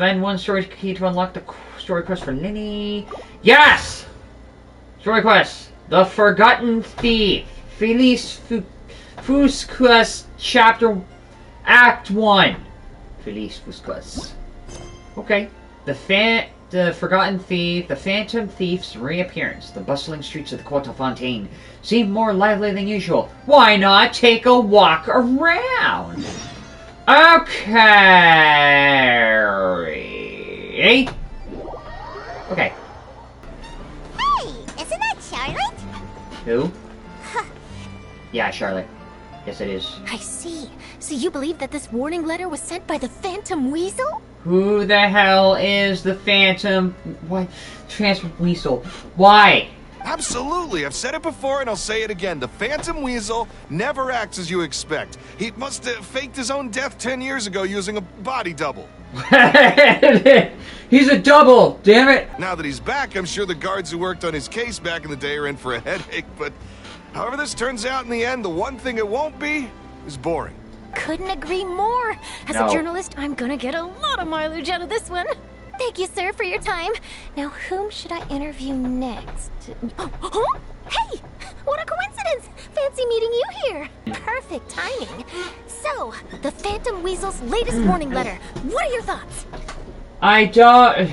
Spend one story key to unlock the story quest for Linny. Yes! Story quest. The Forgotten Thief. Felice Fusquas Chapter Act 1. Felice Fusquas. Okay. The Forgotten Thief, the Phantom Thief's reappearance. The bustling streets of the Court of Fontaine seem more lively than usual. Why not take a walk around? Okay. Okay. Hey, isn't that Charlotte? Who? Yeah, Charlotte. Yes, it is. I see. So you believe that this warning letter was sent by the Phantom Weasel? Who the hell is the Phantom... Why? Phantom Weasel. Why? Absolutely. I've said it before and I'll say it again. The Phantom Weasel never acts as you expect. He must have faked his own death 10 years ago using a body double. He's a double, damn it. Now that he's back, I'm sure the guards who worked on his case back in the day are in for a headache, but however this turns out in the end, the one thing it won't be is boring. Couldn't agree more. As a journalist, I'm gonna get a lot of mileage out of this one. Thank you, sir, for your time. Now, whom should I interview next? Oh, hey! What a coincidence! Fancy meeting you here. Perfect timing. So, the Phantom Weasel's latest warning letter. What are your thoughts? I don't...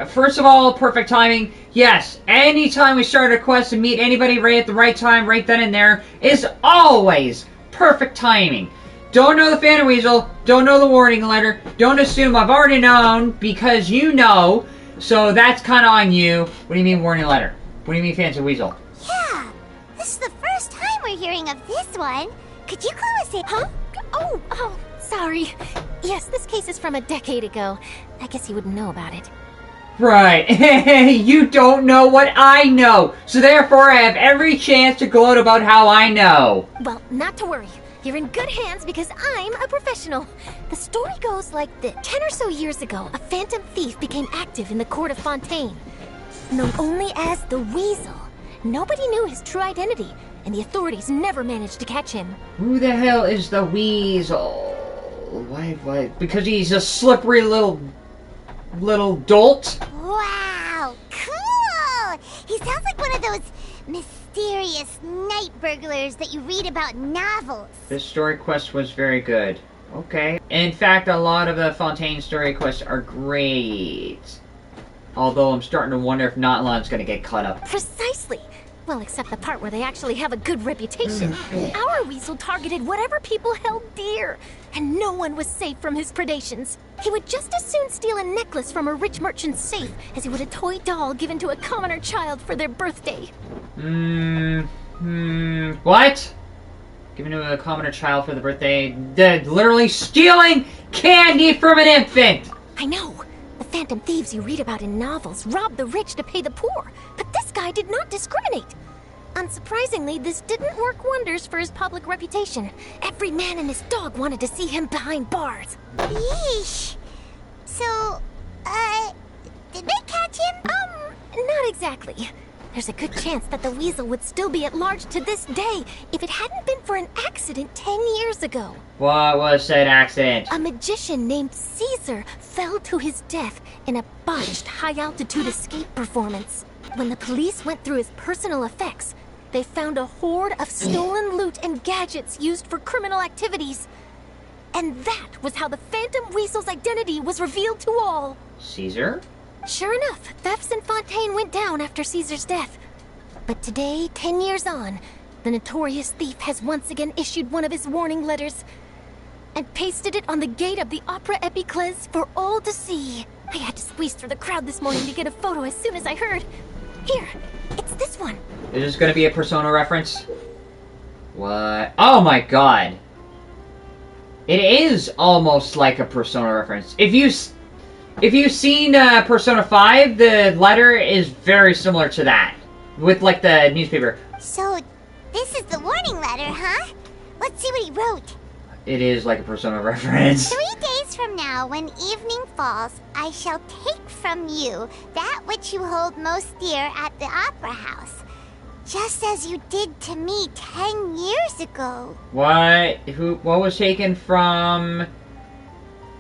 First of all, perfect timing. Yes, anytime we start a quest and meet anybody right at the right time, right then and there, is always perfect timing. Don't know the Phantom Weasel, don't know the warning letter, don't assume I've already known because you know, so that's kind of on you. What do you mean warning letter? What do you mean Phantom Weasel? Yeah, this is the first time we're hearing of this one. Could you clue us in? Huh? Oh, sorry. Yes, this case is from a decade ago. I guess you wouldn't know about it. Right. You don't know what I know, so therefore I have every chance to gloat about how I know. Well, not to worry. You're in good hands because I'm a professional. The story goes like this. 10 or so years ago, a phantom thief became active in the Court of Fontaine. Known only as the Weasel. Nobody knew his true identity, and the authorities never managed to catch him. Who the hell is the Weasel? Why? Because he's a slippery little dolt? Wow, cool! He sounds like one of those mysterious night burglars that you read about in novels. This story quest was very good. Okay. In fact, a lot of the Fontaine story quests are great. Although I'm starting to wonder if Notlon's gonna get caught up. Precisely! Well, except the part where they actually have a good reputation. Our Weasel targeted whatever people held dear, and no one was safe from his predations. He would just as soon steal a necklace from a rich merchant's safe as he would a toy doll given to a commoner child for their birthday. What? Given to a commoner child for the birthday? Literally stealing candy from an infant! I know. The phantom thieves you read about in novels rob the rich to pay the poor, but this guy did not discriminate. Unsurprisingly, this didn't work wonders for his public reputation. Every man and his dog wanted to see him behind bars. Yeesh. So, did they catch him? Not exactly. There's a good chance that the Weasel would still be at large to this day if it hadn't been for an accident 10 years ago. What was that accident? A magician named Caesar fell to his death in a botched high-altitude escape performance. When the police went through his personal effects, they found a hoard of stolen loot and gadgets used for criminal activities. And that was how the Phantom Weasel's identity was revealed to all. Caesar? Sure enough, thefts in Fontaine went down after Caesar's death. But today, 10 years on, the notorious thief has once again issued one of his warning letters and pasted it on the gate of the Opera Epiclese for all to see. I had to squeeze through the crowd this morning to get a photo as soon as I heard. Here, it's this one. Is this gonna be a Persona reference? What? Oh my god! It is almost like a Persona reference. If you've seen Persona 5, the letter is very similar to that. With, like, the newspaper. So, this is the warning letter, huh? Let's see what he wrote. It is like a Persona reference. 3 days from now, when evening falls, I shall take from you that which you hold most dear at the Opera House. Just as you did to me 10 years ago. What? What was taken from...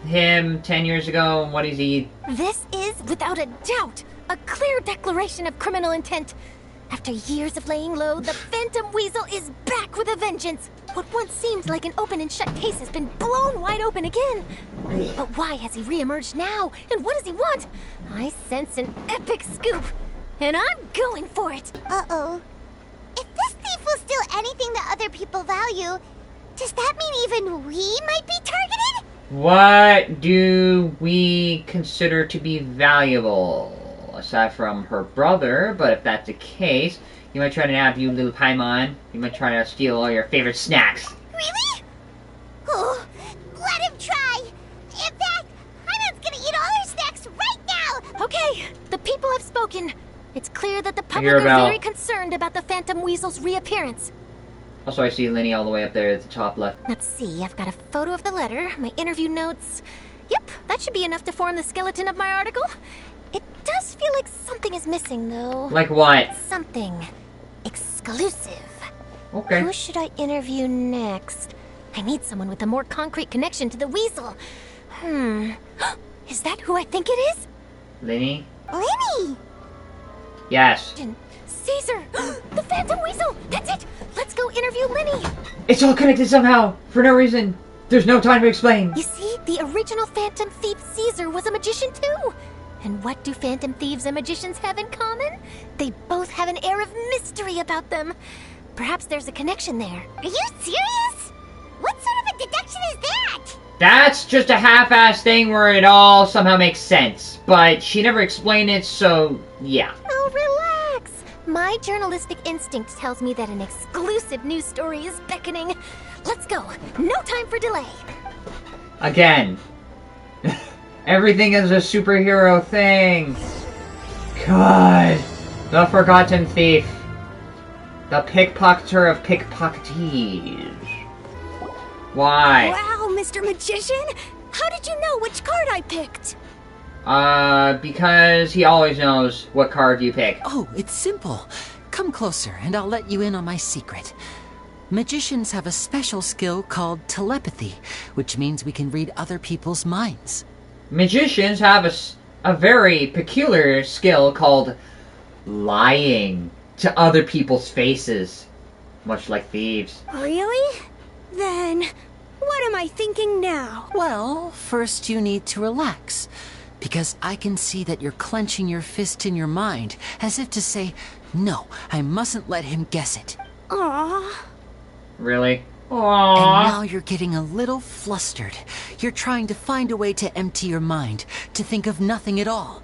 him 10 years ago, and what is he? This is, without a doubt, a clear declaration of criminal intent. After years of laying low, the Phantom Weasel is back with a vengeance. What once seemed like an open and shut case has been blown wide open again. But why has he reemerged now? And what does he want? I sense an epic scoop, and I'm going for it. Uh-oh. If this thief will steal anything that other people value, does that mean even we might be targeted? What do we consider to be valuable? Aside from her brother, but if that's the case, he might try to nab you, little Paimon. He might try to steal all your favorite snacks. Really? Oh, let him try. In fact, I'm gonna eat all her snacks right now. Okay, the people have spoken. It's clear that the public hear are about- very concerned about the Phantom Weasel's reappearance. Also, I see Linny all the way up there at the top left. Let's see, I've got a photo of the letter, my interview notes. Yep, that should be enough to form the skeleton of my article. It does feel like something is missing, though. Like what? Something exclusive. Okay. Who should I interview next? I need someone with a more concrete connection to the weasel. Is that who I think it is? Linny? Linny! Yes. Caesar! The Phantom Weasel! That's it! Let's go interview Linny! It's all connected somehow, for no reason. There's no time to explain. You see, the original Phantom Thief Caesar was a magician too! And what do Phantom Thieves and magicians have in common? They both have an air of mystery about them. Perhaps there's a connection there. Are you serious? What sort of a deduction is that? That's just a half-assed thing where it all somehow makes sense. But she never explained it, so yeah. Oh, relax! My journalistic instinct tells me that an exclusive news story is beckoning. Let's go. No time for delay. Again. Everything is a superhero thing. God. The Forgotten Thief. The pickpocketer of pickpocketees. Why? Wow, Mr. Magician! How did you know which card I picked? Because he always knows what card you pick. Oh, it's simple. Come closer, and I'll let you in on my secret. Magicians have a special skill called telepathy, which means we can read other people's minds. Magicians have a very peculiar skill called lying to other people's faces. Much like thieves. Really? Then, what am I thinking now? Well, first you need to relax, because I can see that you're clenching your fist in your mind, as if to say, no, I mustn't let him guess it. Aww. Really? And Aww. now you're getting a little flustered. You're trying to find a way to empty your mind, to think of nothing at all.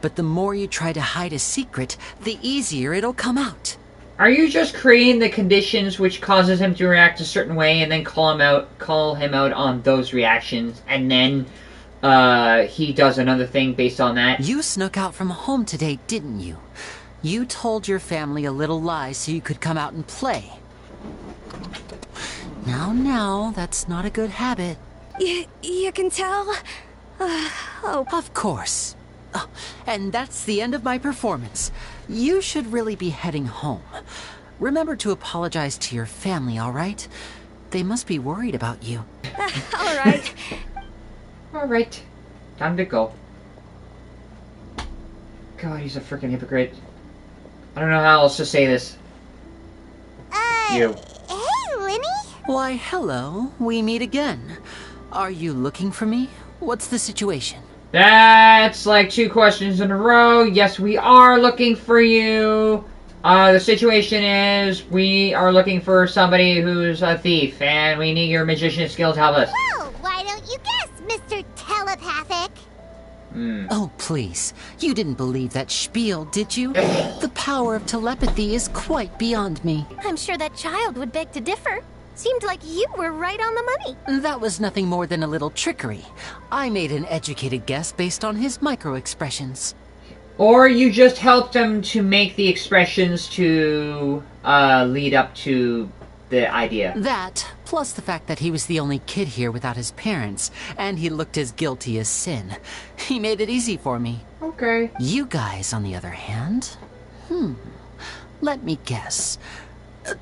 But the more you try to hide a secret, the easier it'll come out. Are you just creating the conditions which causes him to react a certain way and then call him out on those reactions, and then he does another thing based on that? You snuck out from home today, didn't you? You told your family a little lie so you could come out and play. Now, that's not a good habit. You can tell? Oh, Of course. Oh, and that's the end of my performance. You should really be heading home. Remember to apologize to your family, all right? They must be worried about you. all right. Alright. Time to go. God, he's a freaking hypocrite. I don't know how else to say this. You. Hey, Linny? Why, hello. We meet again. Are you looking for me? What's the situation? That's like 2 questions in a row. Yes, we are looking for you. The situation is we are looking for somebody who's a thief, and we need your magician skill to help us. Well, why don't you guess, Mr. Telepathic? Oh, please. You didn't believe that spiel, did you? The power of telepathy is quite beyond me. I'm sure that child would beg to differ. Seemed like you were right on the money. That was nothing more than a little trickery. I made an educated guess based on his micro-expressions. Or you just helped him to make the expressions to lead up to the idea. That, plus the fact that he was the only kid here without his parents, and he looked as guilty as sin. He made it easy for me. Okay. You guys, on the other hand... Let me guess.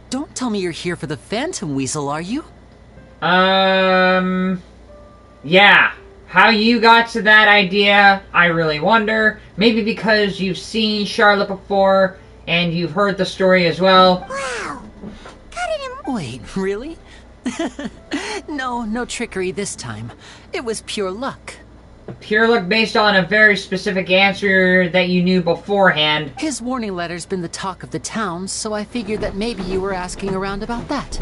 Don't tell me you're here for the Phantom Weasel, are you? Yeah. How you got to that idea, I really wonder. Maybe because you've seen Charlotte before, and you've heard the story as well. Wow. Cut it in. Wait, really? No trickery this time. It was pure luck. Pure luck based on a very specific answer that you knew beforehand. His warning letter's been the talk of the town, so I figured that maybe you were asking around about that.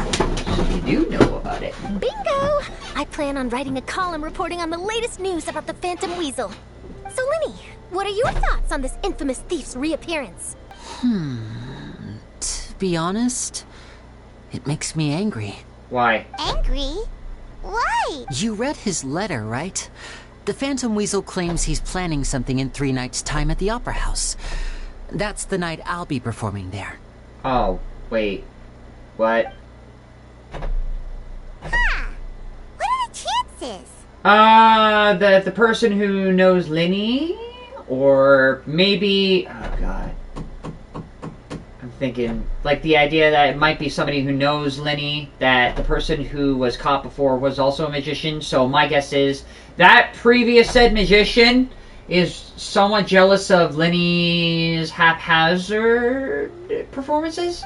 You do know about it. Bingo! I plan on writing a column reporting on the latest news about the Phantom Weasel. So, Lyney, what are your thoughts on this infamous thief's reappearance? To be honest, it makes me angry. Why? Angry? Why? You read his letter, right? The Phantom Weasel claims he's planning something in 3 nights' time at the Opera House. That's the night I'll be performing there. Oh, wait. What? Huh. What are the chances? The person who knows Lyney? Or maybe... Oh, God. I'm thinking, like, the idea that it might be somebody who knows Lyney, that the person who was caught before was also a magician, so my guess is that previous said magician is somewhat jealous of Lyney's haphazard performances?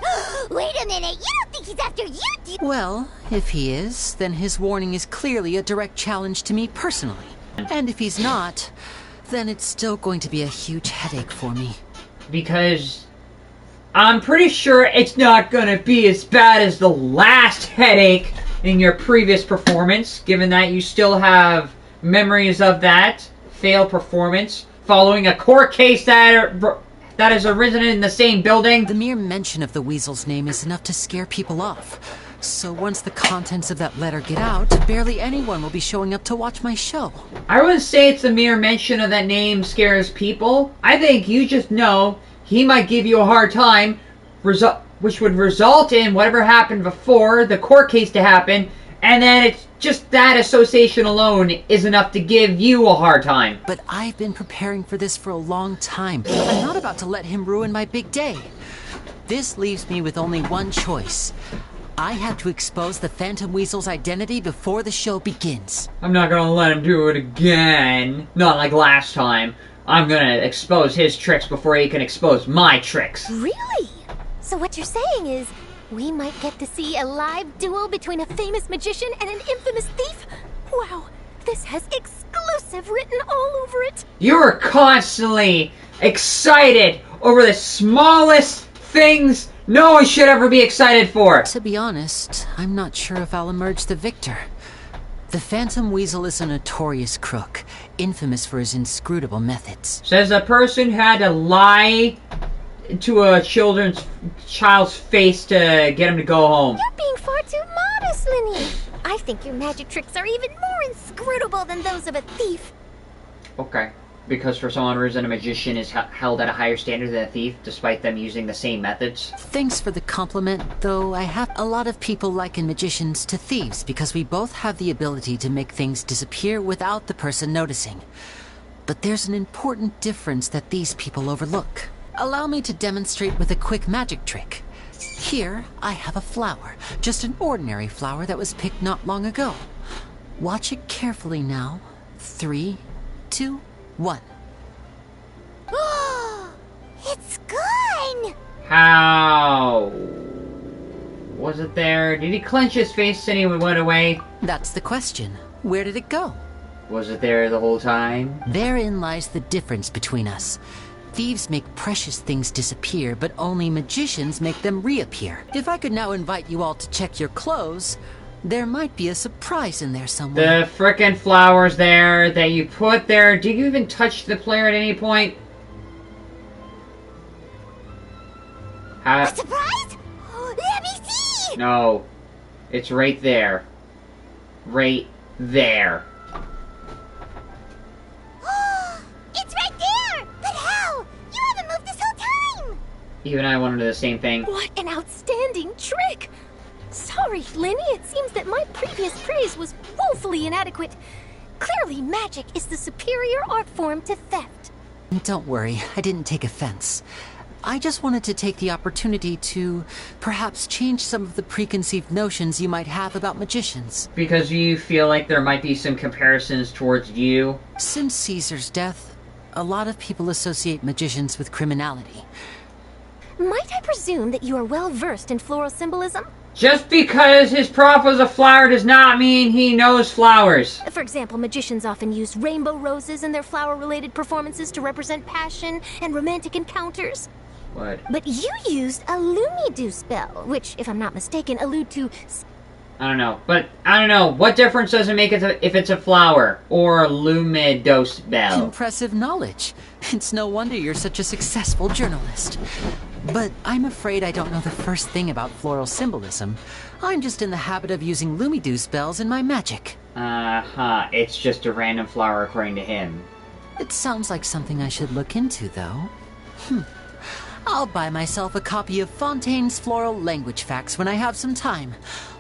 Wait a minute, you don't think he's after you, do you? Well, if he is, then his warning is clearly a direct challenge to me personally. And if he's not, then it's still going to be a huge headache for me. Because I'm pretty sure it's not gonna be as bad as the last headache in your previous performance, given that you still have memories of that failed performance following a court case that has arisen in the same building. The mere mention of the Weasel's name is enough to scare people off. So once the contents of that letter get out, barely anyone will be showing up to watch my show. I wouldn't say it's the mere mention of that name scares people. I think you just know he might give you a hard time, which would result in whatever happened before the court case to happen, and then it's just that association alone is enough to give you a hard time. But I've been preparing for this for a long time. I'm not about to let him ruin my big day. This leaves me with only one choice. I have to expose the Phantom Weasel's identity before the show begins. I'm not gonna let him do it again. Not like last time. I'm gonna expose his tricks before he can expose my tricks. Really? So what you're saying is, we might get to see a live duel between a famous magician and an infamous thief? Wow, this has exclusive written all over it. You're constantly excited over the smallest things no one should ever be excited for. To be honest, I'm not sure if I'll emerge the victor. The Phantom Weasel is a notorious crook, infamous for his inscrutable methods. Says a person who had to lie to a child's face to get him to go home. You're being far too modest, Lyney. I think your magic tricks are even more inscrutable than those of a thief. Okay. Because for some reason a magician is held at a higher standard than a thief, despite them using the same methods. Thanks for the compliment, though I have a lot of people liken magicians to thieves because we both have the ability to make things disappear without the person noticing. But there's an important difference that these people overlook. Allow me to demonstrate with a quick magic trick. Here, I have a flower, just an ordinary flower that was picked not long ago. Watch it carefully now. 3, 2, 1. It's gone! How? Was it there? Did he clench his face and he went away? That's the question. Where did it go? Was it there the whole time? Therein lies the difference between us. Thieves make precious things disappear, but only magicians make them reappear. If I could now invite you all to check your clothes, there might be a surprise in there somewhere. The frickin' flowers there that you put there. Did you even touch the player at any point? A surprise? Let me see! No. It's right there. Right there. It's right there! But how? You haven't moved this whole time! Even I wanted the same thing. What an outstanding trick! Sorry, Lyney, it seems that my previous praise was woefully inadequate. Clearly, magic is the superior art form to theft. Don't worry, I didn't take offense. I just wanted to take the opportunity to perhaps change some of the preconceived notions you might have about magicians. Because you feel like there might be some comparisons towards you? Since Caesar's death, a lot of people associate magicians with criminality. Might I presume that you are well versed in floral symbolism? Just because his prof was a flower does not mean he knows flowers. For example, magicians often use rainbow roses in their flower-related performances to represent passion and romantic encounters. What? But you used a Lumidu spell, which, if I'm not mistaken, allude to... I don't know. But, I don't know. What difference does it make if it's a flower or a lumidos bell? Impressive knowledge. It's no wonder you're such a successful journalist. But I'm afraid I don't know the first thing about floral symbolism. I'm just in the habit of using Lumidu spells in my magic. Uh-huh. It's just a random flower according to him. It sounds like something I should look into, though. I'll buy myself a copy of Fontaine's Floral Language Facts when I have some time.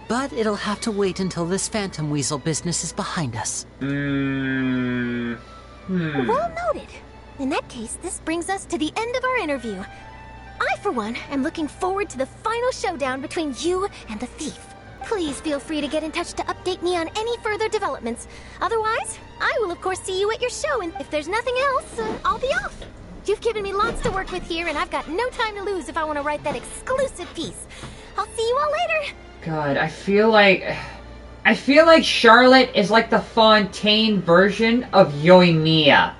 But it'll have to wait until this phantom weasel business is behind us. Well noted. In that case, this brings us to the end of our interview. I, for one, am looking forward to the final showdown between you and the thief. Please feel free to get in touch to update me on any further developments. Otherwise, I will of course see you at your show, and if there's nothing else, I'll be off. You've given me lots to work with here, and I've got no time to lose if I want to write that exclusive piece. I'll see you all later. God, I feel like Charlotte is like the Fontaine version of Yoimiya,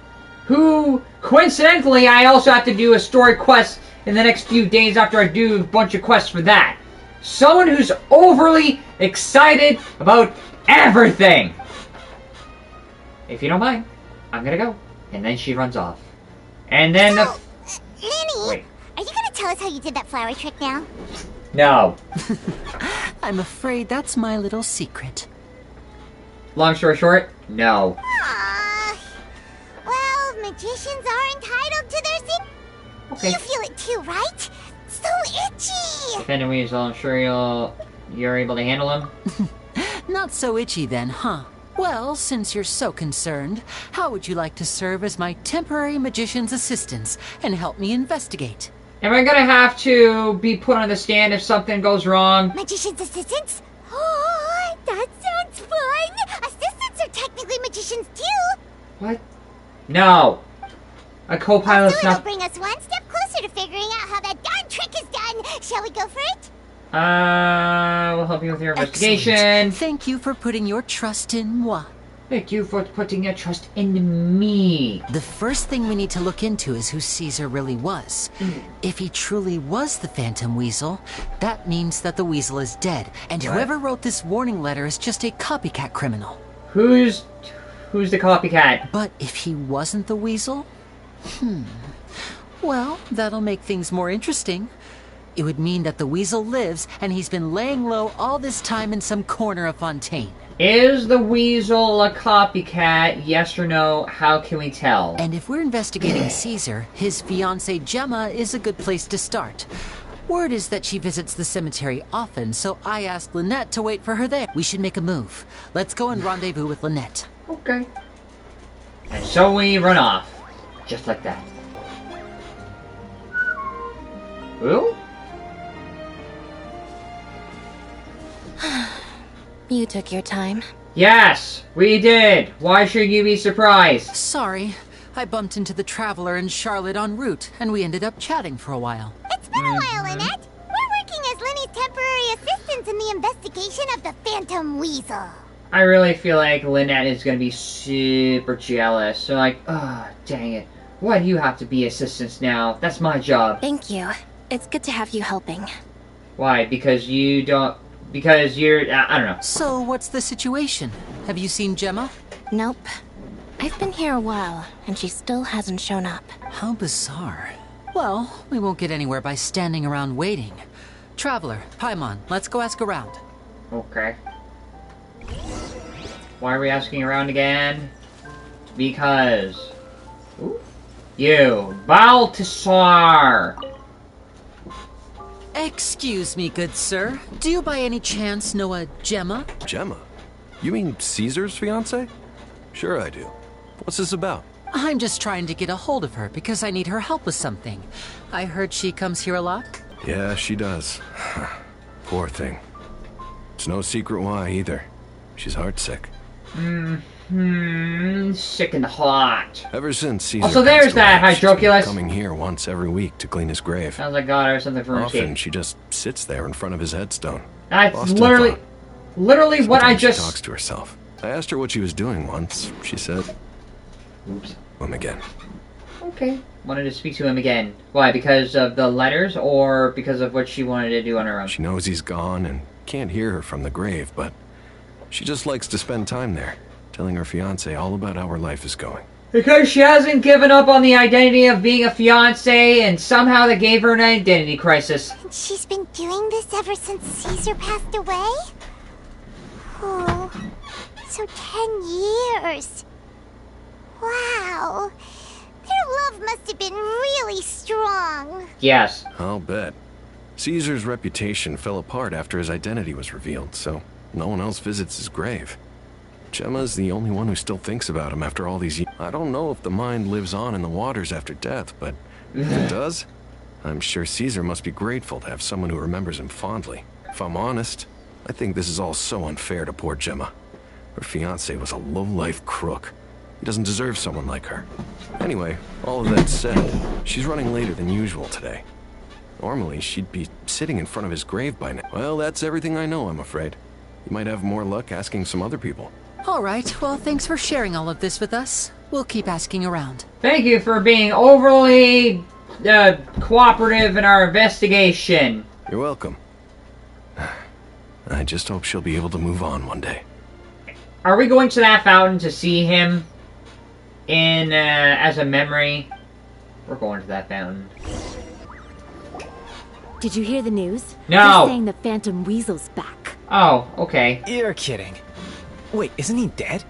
who, coincidentally, I also have to do a story quest in the next few days after I do a bunch of quests for that. Someone who's overly excited about everything. If you don't mind, I'm gonna go. And then she runs off. And then Lenny, Wait. are you gonna tell us how you did that flower trick now? No. I'm afraid that's my little secret. Long story short, no. Aww. Well, magicians are entitled to their secret. Okay. You feel it too, right? So itchy! Phantom Weasel, I'm sure you're able to handle him. Not so itchy then, huh? Well, since you're so concerned, how would you like to serve as my temporary magician's assistants and help me investigate? Am I gonna have to be put on the stand if something goes wrong? Magician's assistants? Oh, that sounds fun! Assistants are technically magicians too! What? No. A co-pilot's So it'll not... bring us one step closer to figuring out how that darn trick is done! Shall we go for it? We'll help you with your investigation. Excellent. Thank you for putting your trust in moi. Thank you for putting your trust in me. The first thing we need to look into is who Caesar really was. If he truly was the Phantom Weasel, that means that the weasel is dead, and What? whoever wrote this warning letter is just a copycat criminal. Who's the copycat? But if he wasn't the weasel? Well, that'll make things more interesting. It would mean that the weasel lives, and he's been laying low all this time in some corner of Fontaine. Is the weasel a copycat? Yes or no? How can we tell? And if we're investigating Caesar, his fiancée Gemma is a good place to start. Word is that she visits the cemetery often, so I asked Lynette to wait for her there. We should make a move. Let's go and rendezvous with Lynette. Okay. And so we run off. Just like that. Ooh? You took your time. Yes, we did. Why should you be surprised? Sorry, I bumped into the Traveler and Charlotte en route, and we ended up chatting for a while. It's been a while, Lynette. We're working as Lenny's temporary assistants in the investigation of the Phantom Weasel. I really feel like Lynette is gonna be super jealous. So like, oh, dang it. Why do you have to be assistants now? That's my job. Thank you. It's good to have you helping. Why? Because you don't... Because you're... I don't know. So, what's the situation? Have you seen Gemma? Nope. I've been here a while, and she still hasn't shown up. How bizarre. Well, we won't get anywhere by standing around waiting. Traveler, Paimon, let's go ask around. Okay. Why are we asking around again? Because... Ooh. You, Baltasar! Excuse me, good sir. Do you by any chance know a Gemma? Gemma? You mean Caesar's fiance? Sure I do. What's this about? I'm just trying to get a hold of her because I need her help with something. I heard she comes here a lot. Yeah, she does. Poor thing. It's no secret why either. She's heartsick. Sick and hot. Ever since Caesar Also, there's passed away, that she's been Hydroculus. coming here once every week to clean his grave. Sounds like God or something for Often RuneScape. she just sits there in front of his headstone. That's lost in literally, thought. what I Sometimes she just. talks to herself. I asked her what she was doing once. She said, Oops. "Him again." Okay. Wanted to speak to him again. Why? Because of the letters, or because of what she wanted to do on her own? She knows he's gone and can't hear her from the grave, but she just likes to spend time there, telling her fiancé all about how her life is going. Because she hasn't given up on the identity of being a fiancé, and somehow they gave her an identity crisis. And she's been doing this ever since Caesar passed away? Oh, so 10 years. Wow. Their love must have been really strong. Yes. I'll bet. Caesar's reputation fell apart after his identity was revealed, so no one else visits his grave. Gemma's the only one who still thinks about him after all these years. I don't know if the mind lives on in the waters after death, but if it does, I'm sure Caesar must be grateful to have someone who remembers him fondly. If I'm honest, I think this is all so unfair to poor Gemma. Her fiancé was a low-life crook. He doesn't deserve someone like her. Anyway, all of that said, she's running later than usual today. Normally, she'd be sitting in front of his grave by now. Well, that's everything I know, I'm afraid. You might have more luck asking some other people. All right, well, thanks for sharing all of this with us. We'll keep asking around. Thank you for being overly cooperative in our investigation. You're welcome. I just hope she'll be able to move on one day. Are we going to that fountain to see him in as a memory? We're going to that fountain. Did you hear the news? No. They're saying the Phantom Weasel's back. Oh, okay. You're kidding. Wait, isn't he dead?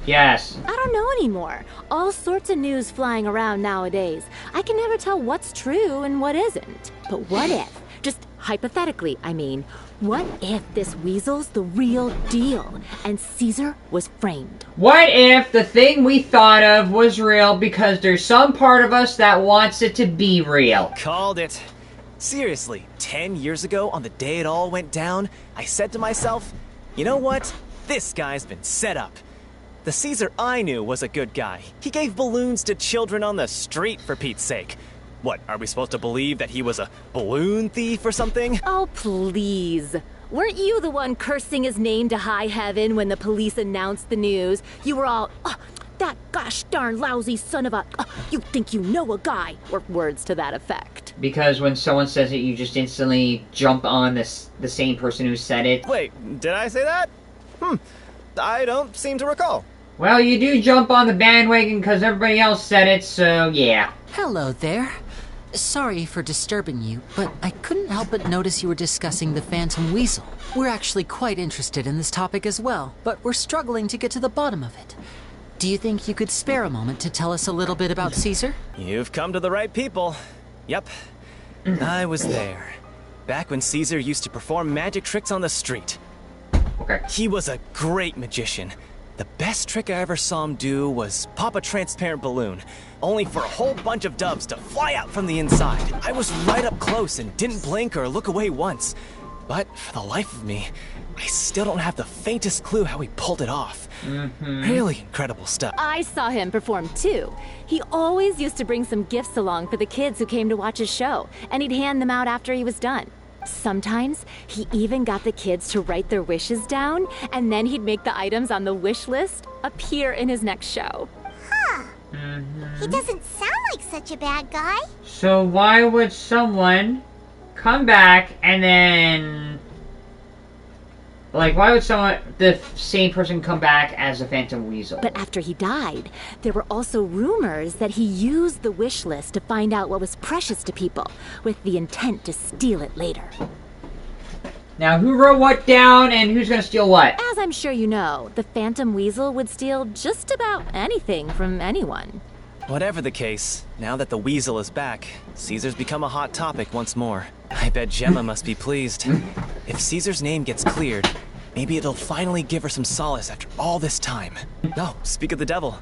Yes. I don't know anymore. All sorts of news flying around nowadays. I can never tell what's true and what isn't. But what if, just hypothetically, I mean, what if this weasel's the real deal and Caesar was framed? What if the thing we thought of was real because there's some part of us that wants it to be real? Called it. Seriously, 10 years ago, on the day it all went down, I said to myself, you know what? This guy's been set up. The Caesar I knew was a good guy. He gave balloons to children on the street, for Pete's sake. What, are we supposed to believe that he was a balloon thief or something? Oh, please. Weren't you the one cursing his name to high heaven when the police announced the news? You were all, oh, that gosh darn lousy son of a, you think you know a guy, or words to that effect. Because when someone says it, you just instantly jump on the same person who said it. Wait, did I say that? I don't seem to recall. Well, you do jump on the bandwagon because everybody else said it, so yeah. Hello there. Sorry for disturbing you, but I couldn't help but notice you were discussing the Phantom Weasel. We're actually quite interested in this topic as well, but we're struggling to get to the bottom of it. Do you think you could spare a moment to tell us a little bit about Caesar? You've come to the right people. Yep, I was there. Back when Caesar used to perform magic tricks on the street. Okay. He was a great magician. The best trick I ever saw him do was pop a transparent balloon, only for a whole bunch of doves to fly out from the inside. I was right up close and didn't blink or look away once. But for the life of me, I still don't have the faintest clue how he pulled it off. Really incredible stuff. I saw him perform too. He always used to bring some gifts along for the kids who came to watch his show, and he'd hand them out after he was done. Sometimes, he even got the kids to write their wishes down, and then he'd make the items on the wish list appear in his next show. Huh. He doesn't sound like such a bad guy. So why would someone come back and then... Like, why would the same person come back as a Phantom Weasel? But after he died, there were also rumors that he used the wish list to find out what was precious to people, with the intent to steal it later. Now, who wrote what down and who's gonna steal what? As I'm sure you know, the Phantom Weasel would steal just about anything from anyone. Whatever the case, now that the Weasel is back, Caesar's become a hot topic once more. I bet Gemma must be pleased. If Caesar's name gets cleared, maybe it'll finally give her some solace after all this time. Oh, speak of the devil.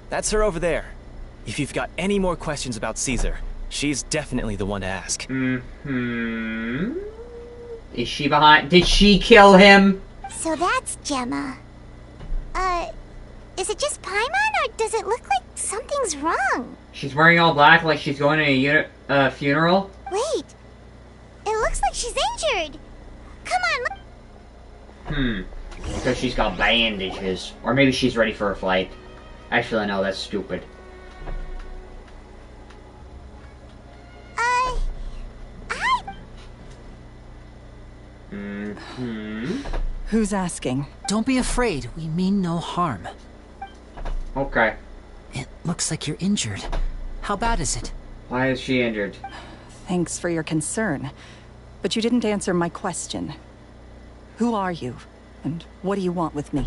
That's her over there. If you've got any more questions about Caesar, she's definitely the one to ask. Is she behind? Did she kill him? So that's Gemma. Is it just Paimon, or does it look like something's wrong? She's wearing all black like she's going to a funeral? Wait. It looks like she's injured. Come on, look. Because she's got bandages. Or maybe she's ready for a flight. Actually, no, that's stupid. Who's asking? Don't be afraid. We mean no harm. Okay. It looks like you're injured. How bad is it? Why is she injured? Thanks for your concern. But you didn't answer my question. Who are you? And what do you want with me?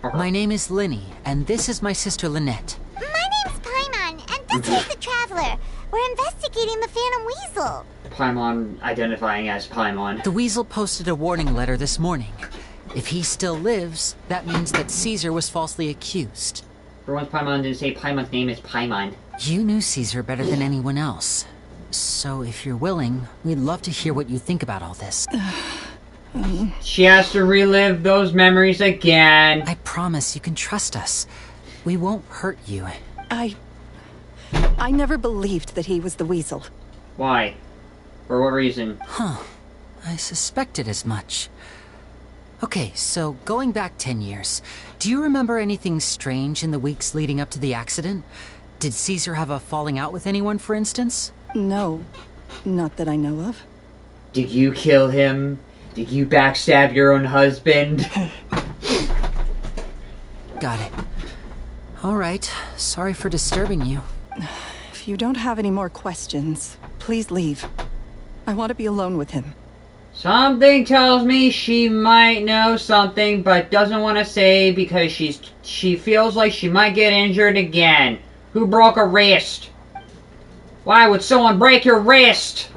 My name is Lyney, and this is my sister Lynette. My name's Paimon, and this is the Traveler. We're investigating the Phantom Weasel. Paimon identifying as Paimon. The Weasel posted a warning letter this morning. If he still lives, that means that Caesar was falsely accused. For once, Paimon didn't say Paimon's name is Paimon. You knew Caesar better than anyone else. So if you're willing, we'd love to hear what you think about all this. She has to relive those memories again. I promise you can trust us. We won't hurt you. I never believed that he was the Weasel. Why? For what reason? Huh. I suspected as much. Okay, so going back 10 years, do you remember anything strange in the weeks leading up to the accident? Did Caesar have a falling out with anyone, for instance? No, not that I know of. Did you kill him? Did you backstab your own husband? Got it. All right, sorry for disturbing you. If you don't have any more questions, please leave. I want to be alone with him. Something tells me she might know something, but doesn't want to say because she feels like she might get injured again. Who broke a wrist? Why would someone break your wrist?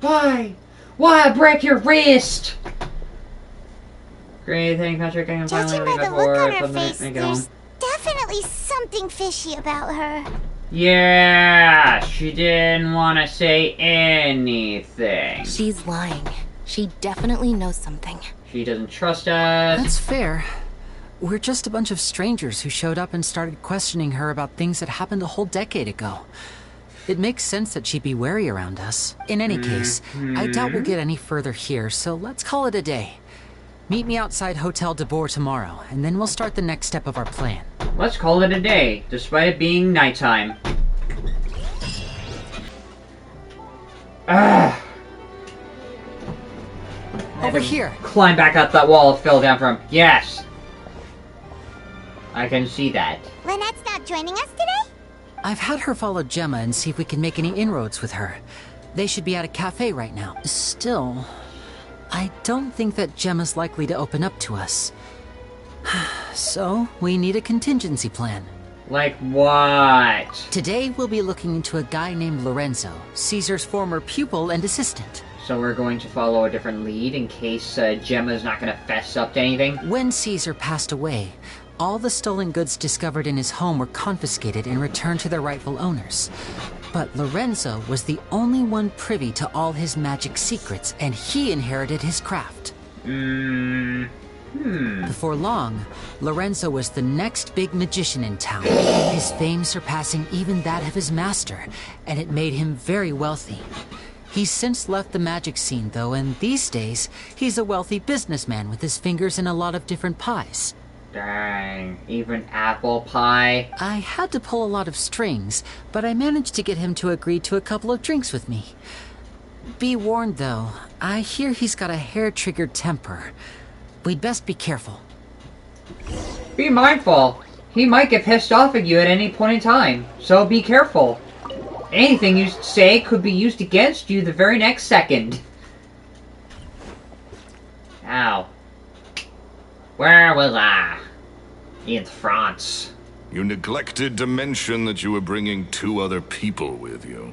Why? Why break your wrist? Great thing, Patrick. I can Judging finally by leave the it look for on her something face, to get home. there's definitely something fishy about her. Yeah, she didn't want to say anything. She's lying. She definitely knows something. She doesn't trust us. That's fair. We're just a bunch of strangers who showed up and started questioning her about things that happened a whole decade ago. It makes sense that she'd be wary around us. In any case, I doubt we'll get any further here, so let's call it a day. Meet me outside Hotel de Boer tomorrow, and then we'll start the next step of our plan. Let's call it a day, despite it being nighttime. Over here. Climb back up that wall it fell down from. Yes. I can see that. Lynette's not joining us today? I've had her follow Gemma and see if we can make any inroads with her. They should be at a cafe right now. Still, I don't think that Gemma's likely to open up to us. So, we need a contingency plan. Like what? Today, we'll be looking into a guy named Lorenzo, Caesar's former pupil and assistant. So we're going to follow a different lead in case Gemma's not going to fess up to anything? When Caesar passed away, all the stolen goods discovered in his home were confiscated and returned to their rightful owners. But Lorenzo was the only one privy to all his magic secrets, and he inherited his craft. Before long, Lorenzo was the next big magician in town, his fame surpassing even that of his master, and it made him very wealthy. He's since left the magic scene, though, and these days, he's a wealthy businessman with his fingers in a lot of different pies. Dang, even apple pie? I had to pull a lot of strings, but I managed to get him to agree to a couple of drinks with me. Be warned, though, I hear he's got a hair-triggered temper. We'd best be careful. Be mindful. He might get pissed off at you at any point in time, so be careful. Anything you say could be used against you the very next second. Ow. Where was I? In France. You neglected to mention that you were bringing 2 other people with you.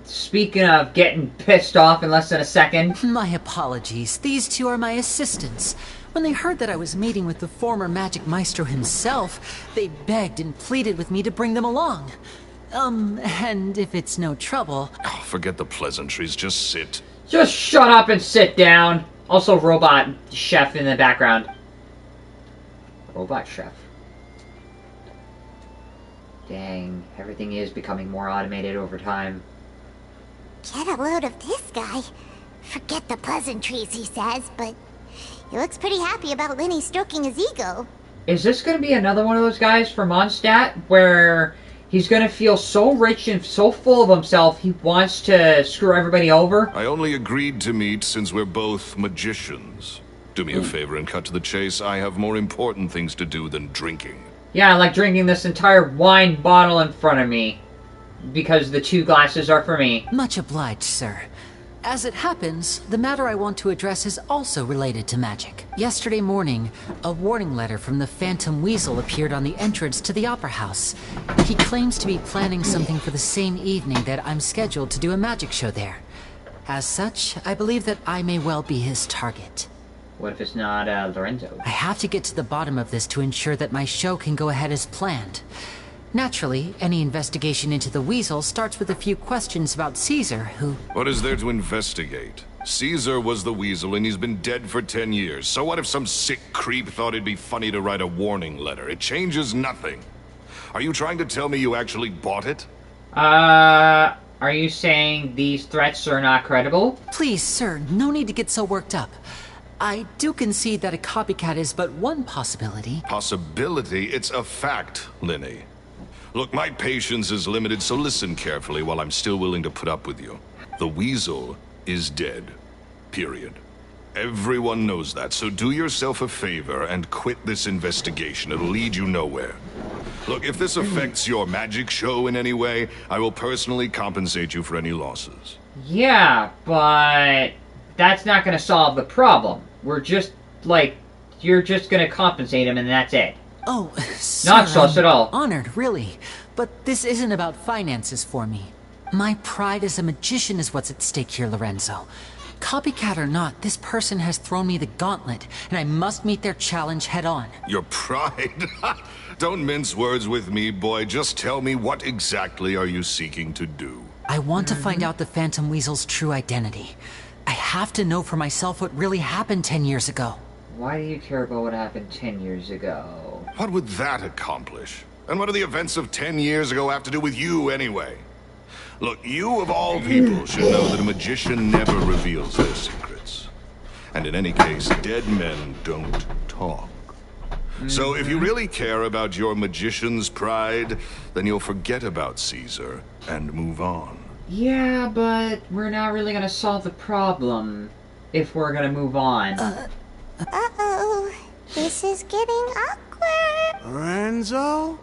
Speaking of getting pissed off in less than a second. My apologies. These 2 are my assistants. When they heard that I was meeting with the former magic maestro himself, they begged and pleaded with me to bring them along. And if it's no trouble... Oh, forget the pleasantries, just sit. Just shut up and sit down. Also, robot chef in the background. Robot chef. Dang, everything is becoming more automated over time. Get a load of this guy. Forget the pleasantries, he says, but he looks pretty happy about Lyney stroking his ego. Is this going to be another one of those guys from Mondstadt where he's going to feel so rich and so full of himself he wants to screw everybody over? I only agreed to meet since we're both magicians. Do me a favor and cut to the chase. I have more important things to do than drinking. Yeah, like drinking this entire wine bottle in front of me. Because the 2 glasses are for me. Much obliged, sir. As it happens, the matter I want to address is also related to magic. Yesterday morning, a warning letter from the Phantom Weasel appeared on the entrance to the Opera House. He claims to be planning something for the same evening that I'm scheduled to do a magic show there. As such, I believe that I may well be his target. What if it's not Lorenzo? I have to get to the bottom of this to ensure that my show can go ahead as planned. Naturally, any investigation into the Weasel starts with a few questions about Caesar, who... What is there to investigate? Caesar was the Weasel and he's been dead for 10 years. So what if some sick creep thought it'd be funny to write a warning letter? It changes nothing. Are you trying to tell me you actually bought it? Are you saying these threats are not credible? Please, sir, no need to get so worked up. I do concede that a copycat is but one possibility. Possibility? It's a fact, Lyney. Look, my patience is limited, so listen carefully while I'm still willing to put up with you. The Weasel is dead. Period. Everyone knows that, so do yourself a favor and quit this investigation. It'll lead you nowhere. Look, if this affects your magic show in any way, I will personally compensate you for any losses. Yeah, but that's not going to solve the problem. We're just, like, you're just going to compensate him and that's it. Oh, sir, not sus at all. Honored, really. But this isn't about finances for me. My pride as a magician is what's at stake here, Lorenzo. Copycat or not, this person has thrown me the gauntlet, and I must meet their challenge head on. Your pride? Don't mince words with me, boy. Just tell me, what exactly are you seeking to do? I want to find out the Phantom Weasel's true identity. I have to know for myself what really happened 10 years ago. Why do you care about what happened 10 years ago? What would that accomplish? And what do the events of 10 years ago have to do with you, anyway? Look, you of all people should know that a magician never reveals their secrets. And in any case, dead men don't talk. So if you really care about your magician's pride, then you'll forget about Caesar and move on. Yeah, but we're not really gonna solve the problem if we're gonna move on. Uh-oh. This is getting awkward. Lorenzo?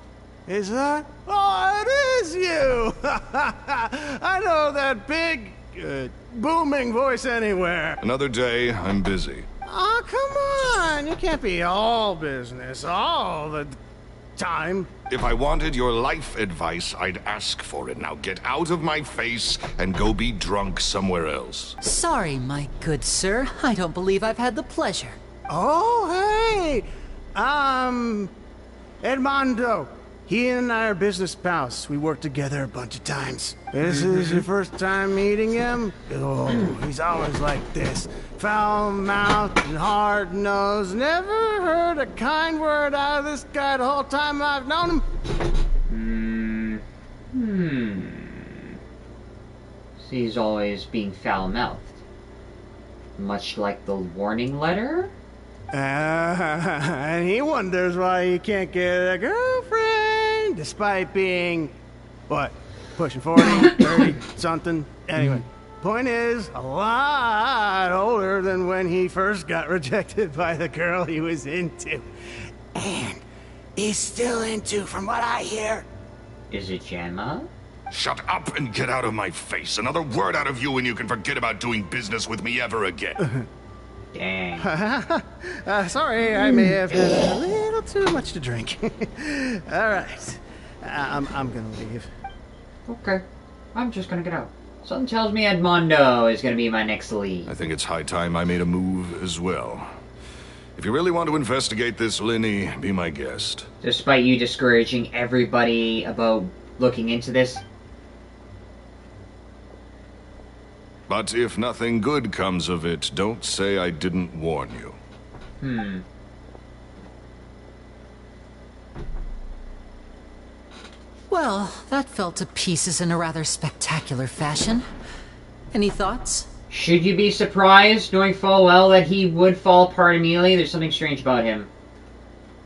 Is that? Oh, it is you! I know that big, booming voice anywhere. Another day, I'm busy. Oh, come on! You can't be all business all the time. If I wanted your life advice, I'd ask for it. Now get out of my face and go be drunk somewhere else. Sorry, my good sir. I don't believe I've had the pleasure. Oh, hey! Edmondo. He and I are business pals. We worked together a bunch of times. This is your first time meeting him? Oh, he's always like this. Foul-mouthed and hard-nosed. Never heard a kind word out of this guy the whole time I've known him. He's always being foul-mouthed. Much like the warning letter? And he wonders why he can't get a girlfriend, despite being, what, pushing 40, 30, something? Anyway, point is, a lot older than when he first got rejected by the girl he was into. And is still into, from what I hear. Is it Gemma? Shut up and get out of my face. Another word out of you and you can forget about doing business with me ever again. Dang. Sorry, I may have had a little too much to drink. All right, I'm gonna leave. Okay, I'm just gonna get out. Something tells me Edmondo is gonna be my next lead. I think it's high time I made a move as well. If you really want to investigate this, Lyney, be my guest. Despite you discouraging everybody about looking into this? But if nothing good comes of it, don't say I didn't warn you. Well, that fell to pieces in a rather spectacular fashion. Any thoughts? Should you be surprised, knowing full well that he would fall apart immediately? There's something strange about him.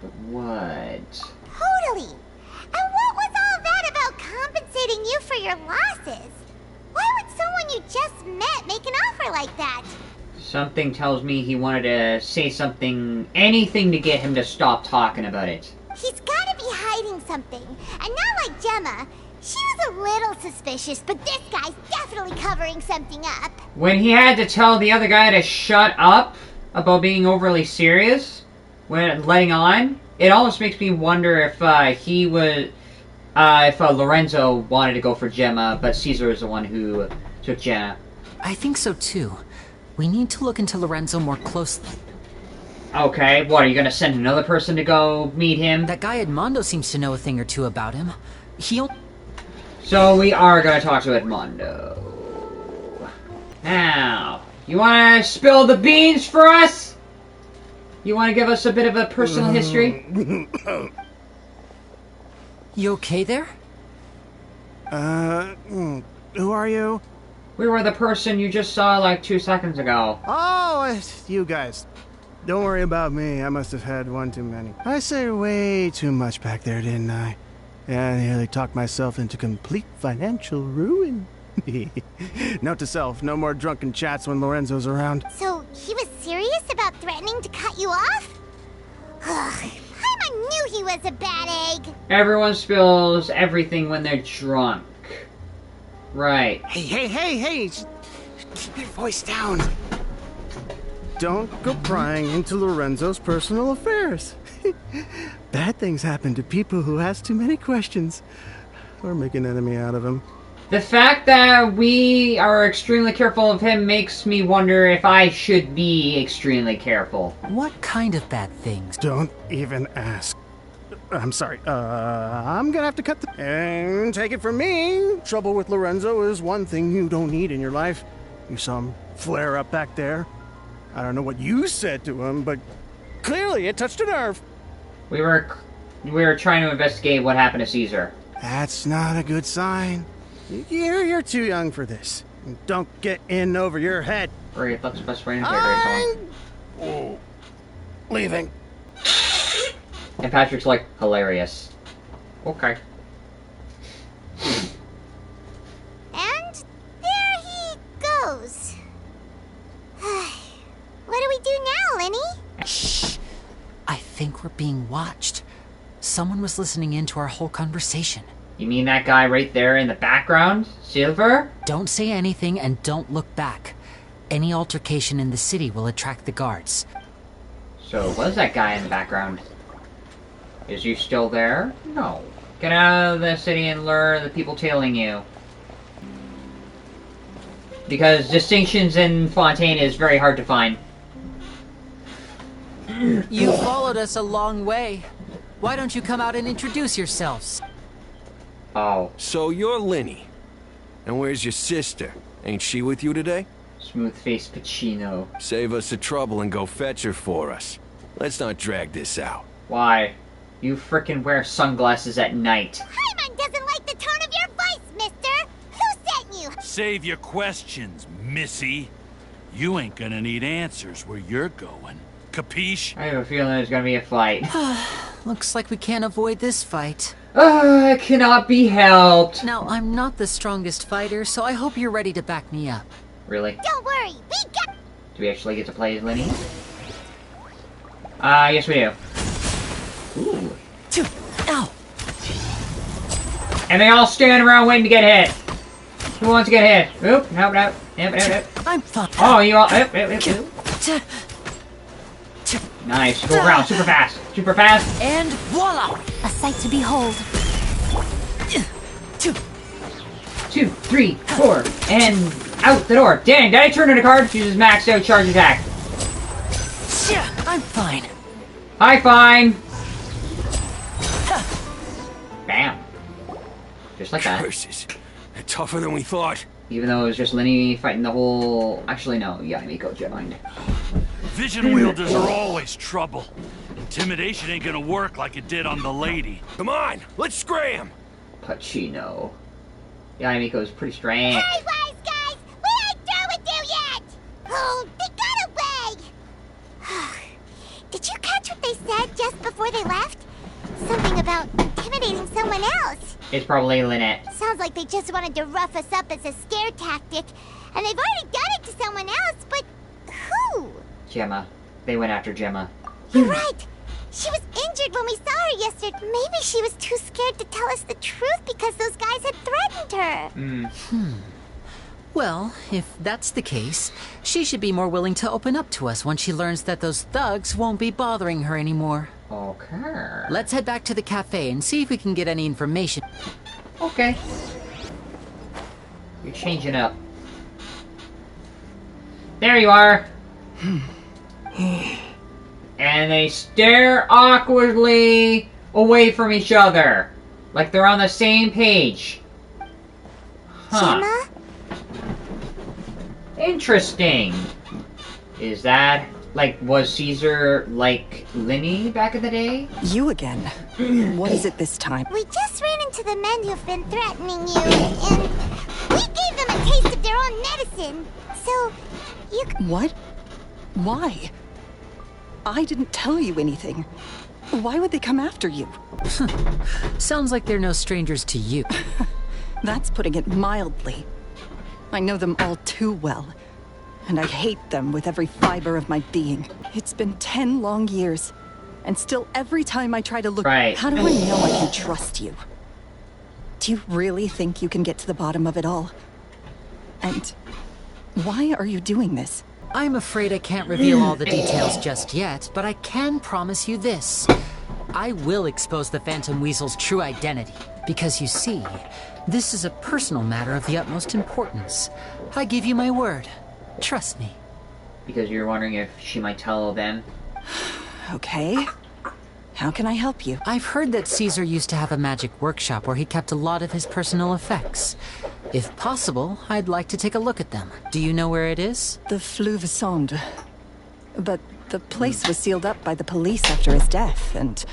But what? Totally. And what was all that about compensating you for your losses? Why would someone you just met make an offer like that? Something tells me he wanted to say something, anything to get him to stop talking about it. He's gotta be hiding something. And not like Gemma. She was a little suspicious, but this guy's definitely covering something up. When he had to tell the other guy to shut up about being overly serious, when letting on, it almost makes me wonder if Lorenzo wanted to go for Gemma, but Caesar is the one who took Jenna. I think so too. We need to look into Lorenzo more closely. Okay, what, are you gonna send another person to go meet him? That guy Edmondo seems to know a thing or two about him. So we are gonna talk to Edmondo. Now, you wanna spill the beans for us? You wanna give us a bit of a personal history? You okay there? Who are you? We were the person you just saw like 2 seconds ago. Oh, it's you guys. Don't worry about me. I must have had one too many. I say way too much back there, didn't I? Yeah, I nearly talked myself into complete financial ruin. Note to self, no more drunken chats when Lorenzo's around. So, he was serious about threatening to cut you off? Paimon knew he was a bad egg. Everyone spills everything when they're drunk. Right. Hey! Keep your voice down. Don't go prying into Lorenzo's personal affairs. Bad things happen to people who ask too many questions. Or make an enemy out of him. The fact that we are extremely careful of him makes me wonder if I should be extremely careful. What kind of bad things? Don't even ask. I'm sorry, I'm gonna have to cut and take it from me. Trouble with Lorenzo is one thing you don't need in your life. You saw him flare up back there. I don't know what you said to him, but clearly it touched a nerve. We were trying to investigate what happened to Caesar. That's not a good sign. You're too young for this. Don't get in over your head. Great, let's best friend I'm leaving. And Patrick's like, hilarious. Okay. And there he goes. What do we do now, Lyney? Shh! I think we're being watched. Someone was listening in to our whole conversation. You mean that guy right there in the background? Silver? Don't say anything and don't look back. Any altercation in the city will attract the guards. So, was that guy in the background? Is he still there? No. Get out of the city and lure the people tailing you. Because distinctions in Fontaine is very hard to find. You followed us a long way. Why don't you come out and introduce yourselves? Oh. So you're Lyney. And where's your sister? Ain't she with you today? Smooth-faced Pacino. Save us the trouble and go fetch her for us. Let's not drag this out. Why? You frickin' wear sunglasses at night. Paimon doesn't like the tone of your voice, mister! Who sent you? Save your questions, missy. You ain't gonna need answers where you're going. Capiche? I have a feeling there's gonna be a fight. Looks like we can't avoid this fight. It cannot be helped. Now, I'm not the strongest fighter, so I hope you're ready to back me up. Really? Don't worry, we got... Do we actually get to play as Lyney? Yes we do. Ooh. Ow! And they all stand around waiting to get hit. Who wants to get hit? Oop, nope. I'm fine. Oh, you all... Nice, go around, super fast. Super fast. And voila! A sight to behold. 2, 3, 4, and out the door. Dang, did I turn in a card? Uses maxed out charge attack. I'm fine. fine. Hi, fine. Bam. Just like that. Curses. They're tougher than we thought. Even though it was just Lenny fighting the whole... Actually, no. Yeah, Miko joined. Vision wielders are always trouble. Intimidation ain't gonna work like it did on the lady. Come on, let's scram! Pacino. Yeah, Miko's pretty strange. Hey, wise guys! We ain't through with you yet! Oh, they got away! Did you catch what they said just before they left? Something about intimidating someone else. It's probably Lynette. Sounds like they just wanted to rough us up as a scare tactic. And they've already done it to someone else, but who? Gemma. They went after Gemma. You're right. She was injured when we saw her yesterday. Maybe she was too scared to tell us the truth because those guys had threatened her. Well, if that's the case, she should be more willing to open up to us once she learns that those thugs won't be bothering her anymore. Okay. Let's head back to the cafe and see if we can get any information. Okay. You're changing up. There you are. And they stare awkwardly away from each other. Like they're on the same page. Huh. Gemma? Interesting. Is that... Like, was Caesar like Lenny back in the day? You again. What is it this time? We just ran into the men who've been threatening you, and we gave them a taste of their own medicine. So, you... What? Why? I didn't tell you anything. Why would they come after you? Sounds like they're no strangers to you. That's putting it mildly. I know them all too well, and I hate them with every fiber of my being. It's been 10 long years, and still every time I try to look... Right. How do I know I can trust you? Do you really think you can get to the bottom of it all? And why are you doing this? I'm afraid I can't reveal all the details just yet, but I can promise you this. I will expose the Phantom Weasel's true identity, because you see, this is a personal matter of the utmost importance. I give you my word. Trust me. Because you're wondering if she might tell them? Okay. How can I help you? I've heard that Caesar used to have a magic workshop where he kept a lot of his personal effects. If possible, I'd like to take a look at them. Do you know where it is? The Fleuve Sonde. But the place was sealed up by the police after his death, and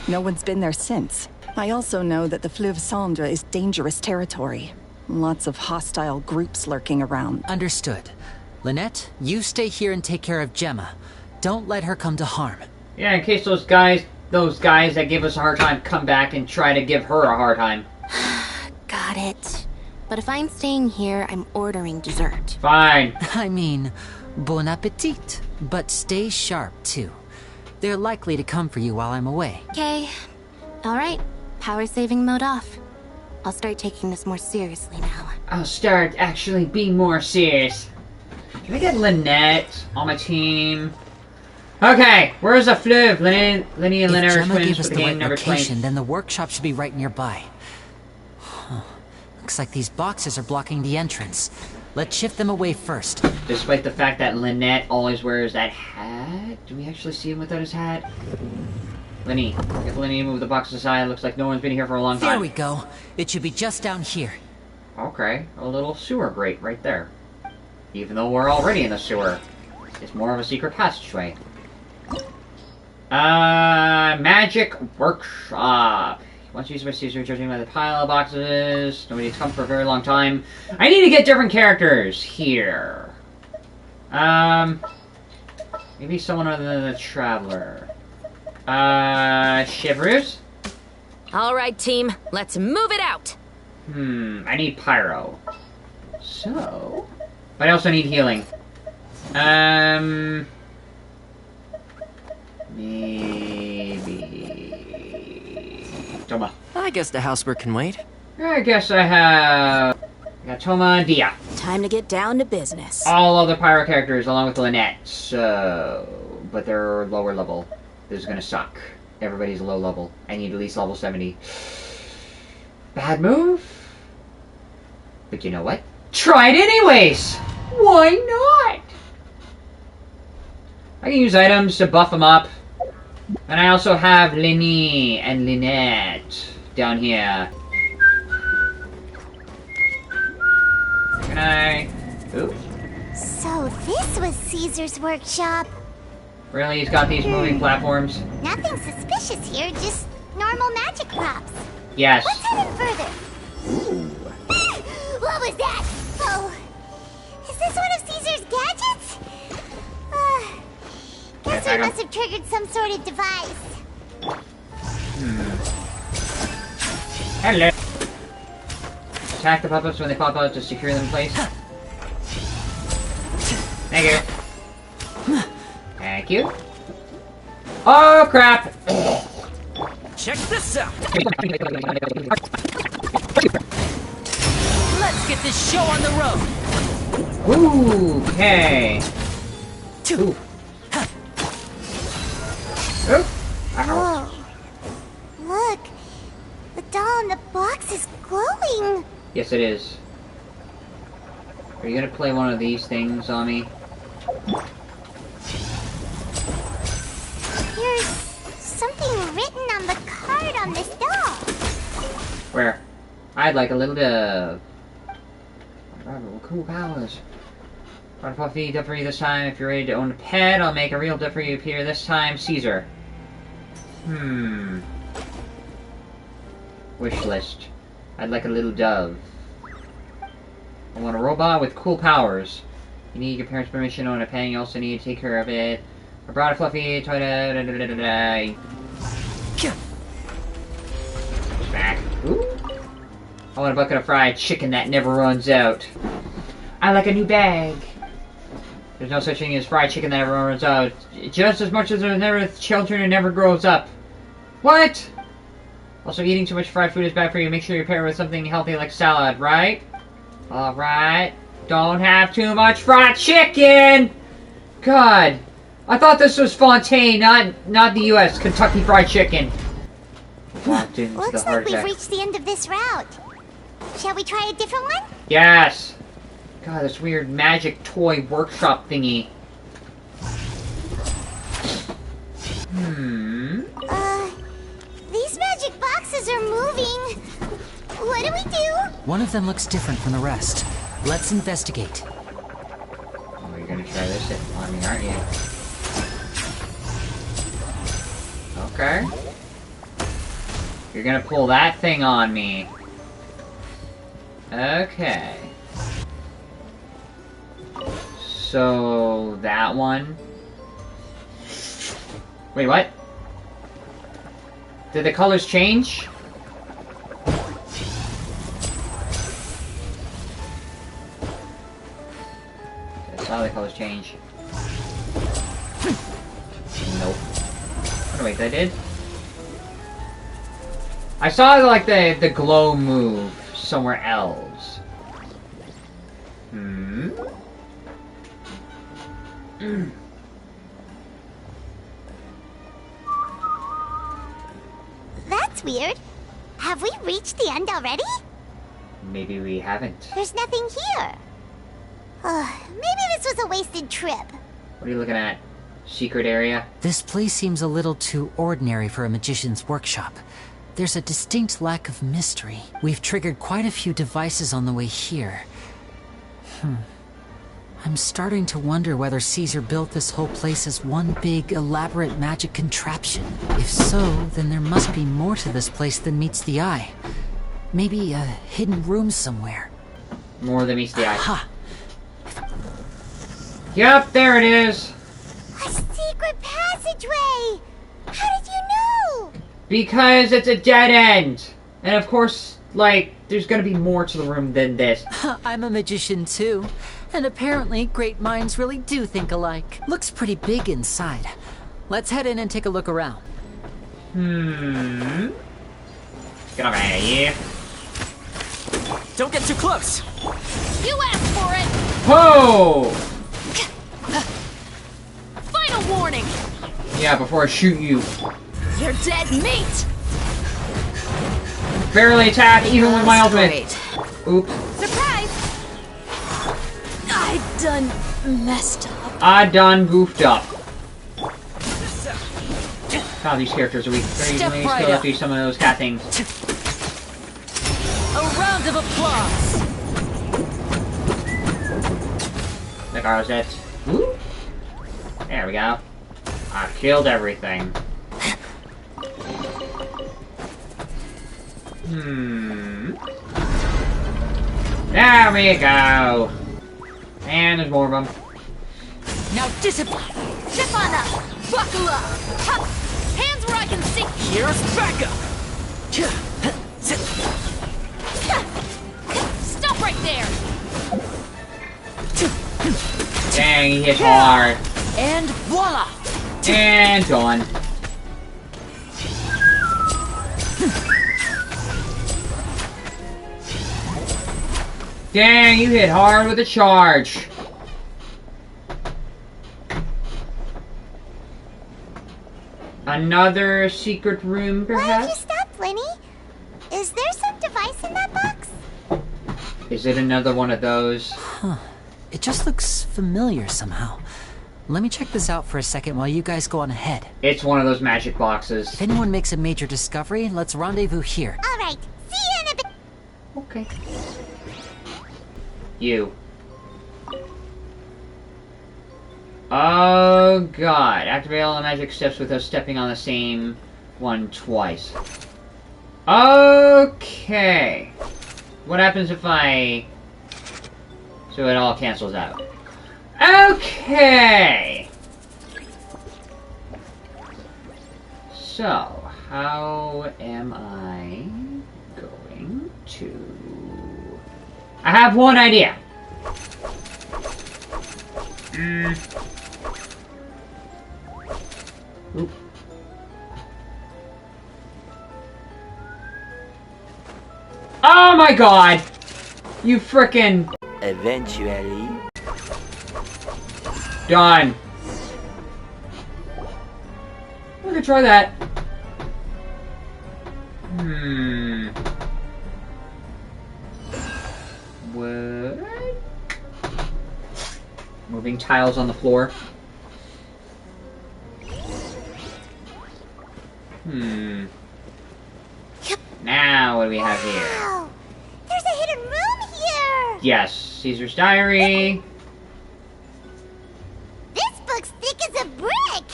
no one's been there since. I also know that the Fleuve Sonde is dangerous territory. Lots of hostile groups lurking around. Understood. Lynette, you stay here and take care of Gemma. Don't let her come to harm. Yeah, in case those guys that give us a hard time come back and try to give her a hard time. Got it. But if I'm staying here, I'm ordering dessert. Fine. I mean, bon appetit. But stay sharp, too. They're likely to come for you while I'm away. Okay. Alright. Power saving mode off. I'll start taking this more seriously now. I'll start actually being more serious. Can I get Lynette on my team? Okay, where's the Fleuve? Lenny and Lynette are If Gemma twins, gave but us the the game right never location, explained. then the workshop should be right nearby. Huh. Looks like these boxes are blocking the entrance. Let's shift them away first. Despite the fact that Lynette always wears that hat. Do we actually see him without his hat? Lenny, if Lenny move the box aside, it looks like no one's been here for a long time. There we go. It should be just down here. Okay, a little sewer grate right there. Even though we're already in the sewer. It's more of a secret passageway. Magic Workshop. Once used by Caesar, judging by the pile of boxes, nobody's come for a very long time. I need to get different characters here. Maybe someone other than the Traveler. Shivers? All right, team, let's move it out. I need Pyro. So... But I also need healing. Maybe... Toma. I guess the housework can wait. I guess I have... I got Toma and Dia. Time to get down to business. All other Pyro characters along with Lynette. So... But they're lower level. This is gonna suck. Everybody's low level. I need at least level 70. Bad move? But you know what? Try it anyways! Why not? I can use items to buff them up. And I also have LYNEY and LYNEY'S down here. Can I... Oops. So this was Caesar's workshop. Really? He's got these moving platforms? Nothing suspicious here, just normal magic props. Yes. Let's head in further. What was that? Oh, is this one of Caesar's gadgets? Guess we must have triggered some sort of device. Hello. Attack the puppets when they pop out to secure them in place. Thank you. Thank you. Oh crap! Check this out! Let's get this show on the road! Ooh, okay. Ooh. Oh. Whoa. Look. The doll in the box is glowing. Yes, it is. Are you gonna play one of these things on me? There's something written on the card on this doll. Where? I'd like a little dove. Cool powers. Brought a puffy dove for you this time. If you're ready to own a pet, I'll make a real dove for you appear this time. Caesar. Wish list. I'd like a little dove. I want a robot with cool powers. You need your parents' permission to own a pet. You also need to take care of it. I brought a fluffy toy. Back. Ooh. I want a bucket of fried chicken that never runs out. I like a new bag. There's no such thing as fried chicken that never runs out. Just as much as there's never children who never grows up. What? Also, eating too much fried food is bad for you. Make sure you pair it with something healthy like salad, right? Alright. Don't have too much fried chicken! God. I thought this was Fontaine, not the U.S. Kentucky Fried Chicken. Looks like we've reached the end of this route. Shall we try a different one? Yes! God, this weird magic toy workshop thingy. These magic boxes are moving. What do we do? One of them looks different from the rest. Let's investigate. Oh, you're gonna try this on me, aren't you? Okay. You're gonna pull that thing on me. Okay. So, that one. Wait, what? Did the colors change? I saw the colors change. Nope. Oh, wait, that did? I saw, like, the glow move somewhere else. That's weird. Have we reached the end already? Maybe we haven't. There's nothing here. Maybe this was a wasted trip. What are you looking at? Secret area? This place seems a little too ordinary for a magician's workshop. There's a distinct lack of mystery. We've triggered quite a few devices on the way here. I'm starting to wonder whether Caesar built this whole place as one big, elaborate magic contraption. If so, then there must be more to this place than meets the eye. Maybe a hidden room somewhere. More than meets the eye. Ha! Yep, there it is! A secret passageway! How did you know? Because it's a dead end! And of course, like, there's gonna be more to the room than this. I'm a magician too. And apparently, great minds really do think alike. Looks pretty big inside. Let's head in and take a look around. Get over here. Don't get too close! You asked for it! Whoa! Final warning! Yeah, before I shoot you. You're dead meat! Barely attack, even with my ultimate. Oops. Surprise! I done messed up. I done goofed up. God, these characters are weak. Very Step easily right still up. do some of those cat things. A round of applause. The Garnetzx dead. Woo! There we go. I killed everything. There we go. And there's more of them. Now discipline. Step on up! Buckle up! Hup! Hands where I can see! Here's backup. Stop right there! Dang, he hit hard. And voila. And done. Dang, you hit hard with a charge. Another secret room, Why'd you perhaps? stop, Lenny? Is there some device in that box? Is it another one of those? Huh. It just looks familiar somehow. Let me check this out for a second while you guys go on ahead. It's one of those magic boxes. If anyone makes a major discovery, let's rendezvous here. All right. See you in a bit. Okay. You. Oh god. Activate all the magic steps without stepping on the same one twice. Okay. What happens if I... So it all cancels out. Okay! So, how am I going to... I have one idea! Oop. Oh my god! You frickin'... Eventually. Done. We could try that. What? Moving tiles on the floor. Now, what do we have here? Wow! There's a hidden room here! Yes, Caesar's diary. This book's thick as a brick!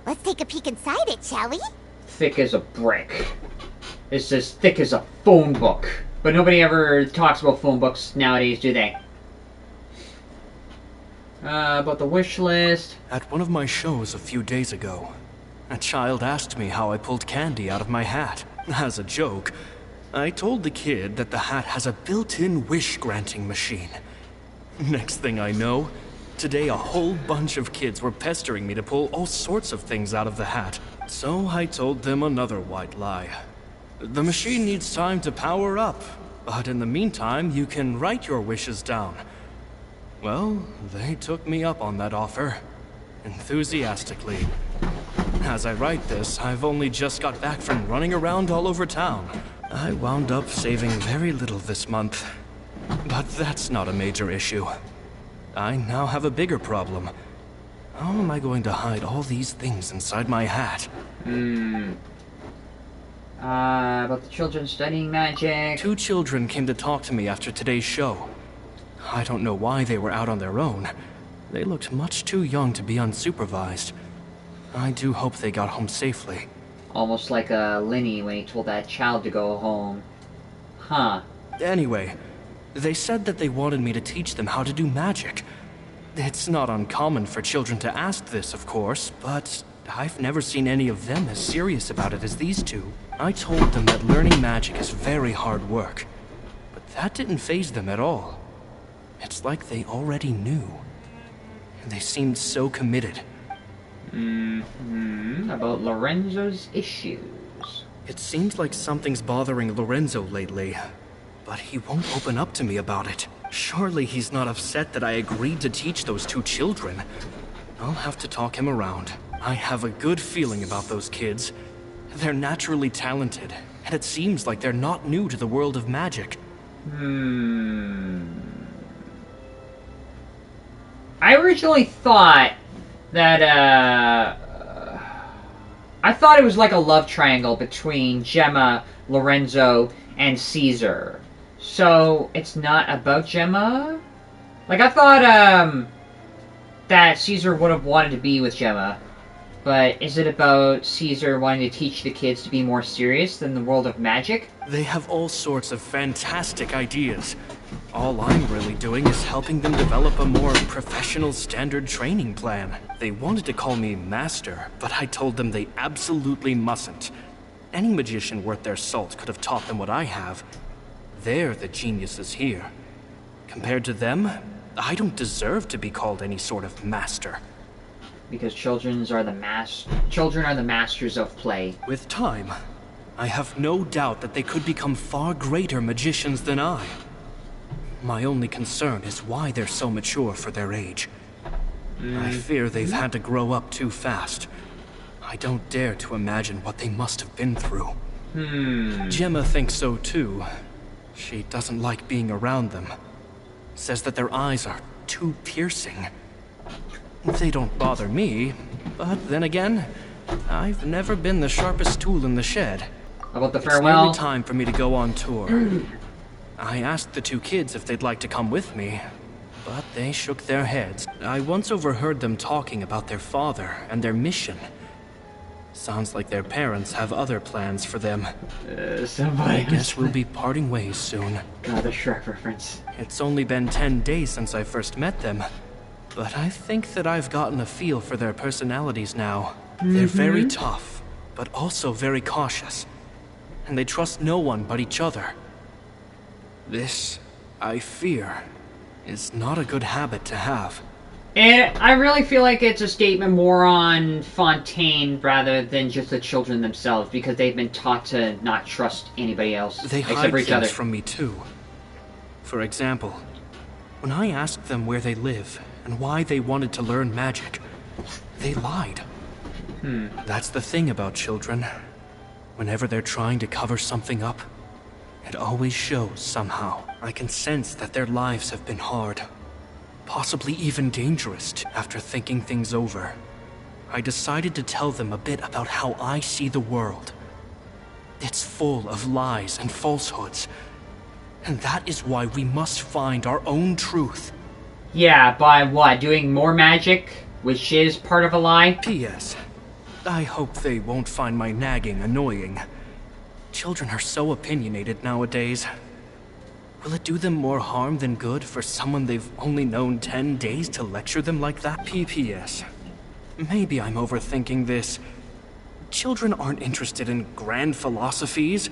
Let's take a peek inside it, shall we? Thick as a brick. It's as thick as a phone book. But nobody ever talks about phone books nowadays, do they? About the wish list. At one of my shows a few days ago, a child asked me how I pulled candy out of my hat. As a joke, I told the kid that the hat has a built-in wish-granting machine. Next thing I know, today a whole bunch of kids were pestering me to pull all sorts of things out of the hat. So I told them another white lie. The machine needs time to power up, but in the meantime, you can write your wishes down. Well, they took me up on that offer, enthusiastically. As I write this, I've only just got back from running around all over town. I wound up saving very little this month, but that's not a major issue. I now have a bigger problem. How am I going to hide all these things inside my hat? About the children studying magic. 2 children came to talk to me after today's show. I don't know why they were out on their own. They looked much too young to be unsupervised. I do hope they got home safely. Almost like Linny when he told that child to go home. Huh. Anyway, they said that they wanted me to teach them how to do magic. It's not uncommon for children to ask this, of course, but I've never seen any of them as serious about it as these 2. I told them that learning magic is very hard work, but that didn't faze them at all. It's like they already knew. They seemed so committed. About Lorenzo's issues. It seems like something's bothering Lorenzo lately, but he won't open up to me about it. Surely he's not upset that I agreed to teach those 2 children. I'll have to talk him around. I have a good feeling about those kids. They're naturally talented, and it seems like they're not new to the world of magic. I originally thought that, I thought it was like a love triangle between Gemma, Lorenzo, and Caesar. So it's not about Gemma? Like, I thought that Caesar would have wanted to be with Gemma. But is it about Caesar wanting to teach the kids to be more serious than the world of magic? They have all sorts of fantastic ideas. All I'm really doing is helping them develop a more professional standard training plan. They wanted to call me Master, but I told them they absolutely mustn't. Any magician worth their salt could have taught them what I have. They're the geniuses here. Compared to them, I don't deserve to be called any sort of master. Because children are the masters of play. With time, I have no doubt that they could become far greater magicians than I. My only concern is why they're so mature for their age. I fear they've had to grow up too fast. I don't dare to imagine what they must have been through. Gemma thinks so too. She doesn't like being around them. Says that their eyes are too piercing. They don't bother me, but then again, I've never been the sharpest tool in the shed. How about the It's farewell? nearly time for me to go on tour. I asked the two kids if they'd like to come with me, but they shook their heads. I once overheard them talking about their father and their mission. Sounds like their parents have other plans for them. I guess we'll be parting ways soon. God, the Shrek reference. It's only been 10 days since I first met them, but I think that I've gotten a feel for their personalities now. They're very tough, but also very cautious, and they trust no one but each other. This, I fear, is not a good habit to have. And I really feel like it's a statement more on Fontaine rather than just the children themselves, because they've been taught to not trust anybody else They except hide for each other. things from me too. For example, when I asked them where they live and why they wanted to learn magic, they lied. That's the thing about children. Whenever they're trying to cover something up, it always shows somehow. I can sense that their lives have been hard, possibly even dangerous. After thinking things over, I decided to tell them a bit about how I see the world. It's full of lies and falsehoods, and that is why we must find our own truth. Yeah, by what? Doing more magic? Which is part of a lie? P.S. I hope they won't find my nagging annoying. Children are so opinionated nowadays. Will it do them more harm than good for someone they've only known 10 days to lecture them like that? P.P.S. Maybe I'm overthinking this. Children aren't interested in grand philosophies.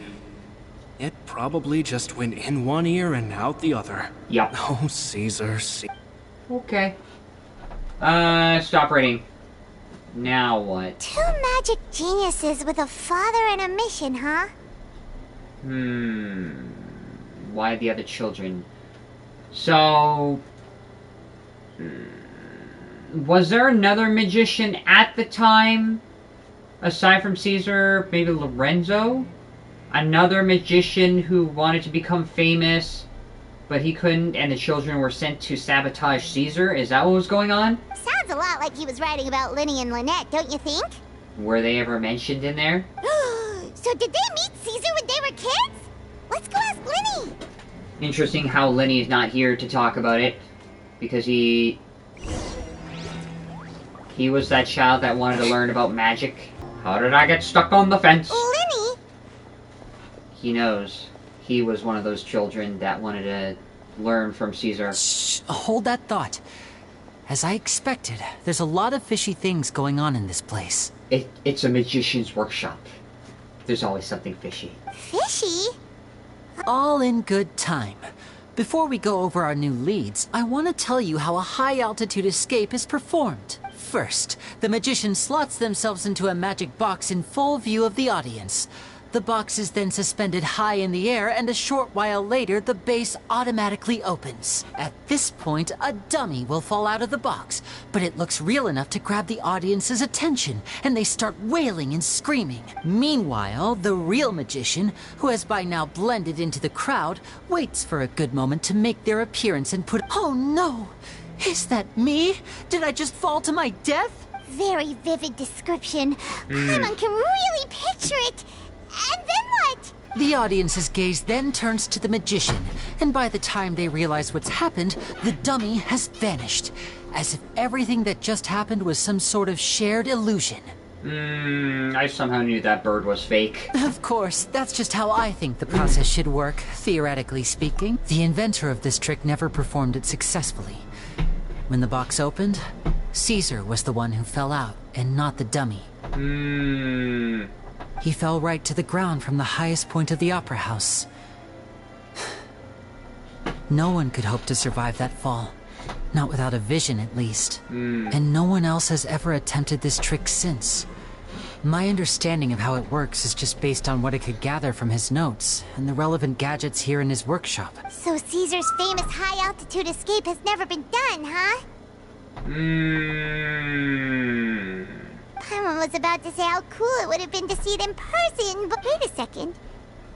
It probably just went in one ear and out the other. Yep. Oh, Caesar. Okay. Stop reading. Now what? Two magic geniuses with a father and a mission, huh? Why the other children? So... was there another magician at the time? Aside from Caesar, maybe Lorenzo? Another magician who wanted to become famous, but he couldn't, and the children were sent to sabotage Caesar? Is that what was going on? Sounds a lot like he was writing about Lyney and Lynette, don't you think? Were they ever mentioned in there? So did they meet Caesar when they were kids? Let's go ask Lyney! Interesting how Lenny is not here to talk about it, because he was that child that wanted to learn about magic. How did I get stuck on the fence? Lyney! He knows. He was one of those children that wanted to learn from Caesar. Shh, hold that thought. As I expected, there's a lot of fishy things going on in this place. It's a magician's workshop. There's always something fishy. Fishy? All in good time. Before we go over our new leads, I want to tell you how a high-altitude escape is performed. First, the magician slots themselves into a magic box in full view of the audience. The box is then suspended high in the air, and a short while later, the base automatically opens. At this point, a dummy will fall out of the box, but it looks real enough to grab the audience's attention, and they start wailing and screaming. Meanwhile, the real magician, who has by now blended into the crowd, waits for a good moment to make their appearance and put... Oh no! Is that me? Did I just fall to my death? Very vivid description. Paimon can really picture it. And then what? The audience's gaze then turns to the magician, and by the time they realize what's happened, the dummy has vanished, as if everything that just happened was some sort of shared illusion. I somehow knew that bird was fake. Of course, that's just how I think the process should work, theoretically speaking. The inventor of this trick never performed it successfully. When the box opened, Caesar was the one who fell out, and not the dummy. He fell right to the ground from the highest point of the opera house. No one could hope to survive that fall. Not without a vision, at least. And no one else has ever attempted this trick since. My understanding of how it works is just based on what I could gather from his notes and the relevant gadgets here in his workshop. So Caesar's famous high-altitude escape has never been done, huh? Paimon was about to say how cool it would have been to see it in person, but wait a second.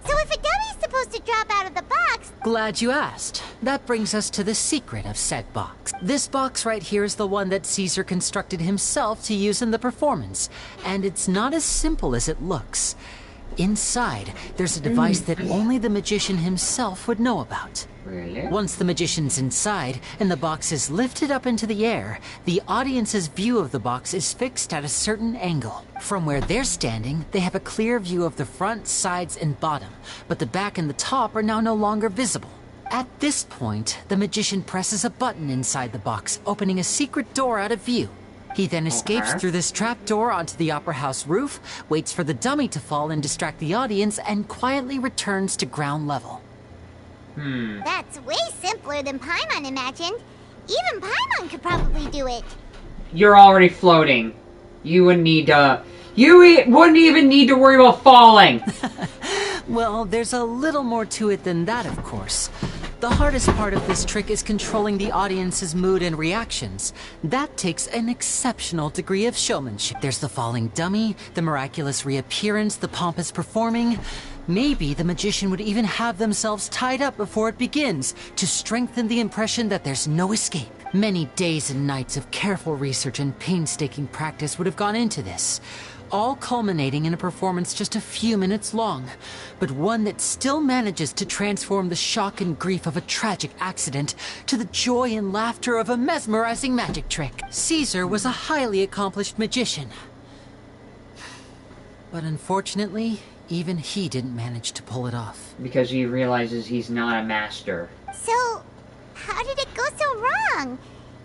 So if a dummy's supposed to drop out of the box... Glad you asked. That brings us to the secret of said box. This box right here is the one that Caesar constructed himself to use in the performance, and it's not as simple as it looks. Inside, there's a device that only the magician himself would know about. Really? Once the magician's inside and the box is lifted up into the air, the audience's view of the box is fixed at a certain angle. From where they're standing, they have a clear view of the front, sides, and bottom, but the back and the top are now no longer visible. At this point, the magician presses a button inside the box, opening a secret door out of view. He then escapes through this trap door onto the opera house roof, waits for the dummy to fall and distract the audience, and quietly returns to ground level. That's way simpler than Paimon imagined. Even Paimon could probably do it. You're already floating. You wouldn't need to... wouldn't even need to worry about falling. Well, there's a little more to it than that, of course. The hardest part of this trick is controlling the audience's mood and reactions. That takes an exceptional degree of showmanship. There's the falling dummy, the miraculous reappearance, the pompous performing. Maybe the magician would even have themselves tied up before it begins to strengthen the impression that there's no escape. Many days and nights of careful research and painstaking practice would have gone into this, all culminating in a performance just a few minutes long, but one that still manages to transform the shock and grief of a tragic accident to the joy and laughter of a mesmerizing magic trick. Caesar was a highly accomplished magician, but unfortunately, even he didn't manage to pull it off. Because he realizes he's not a master. So, how did it go so wrong?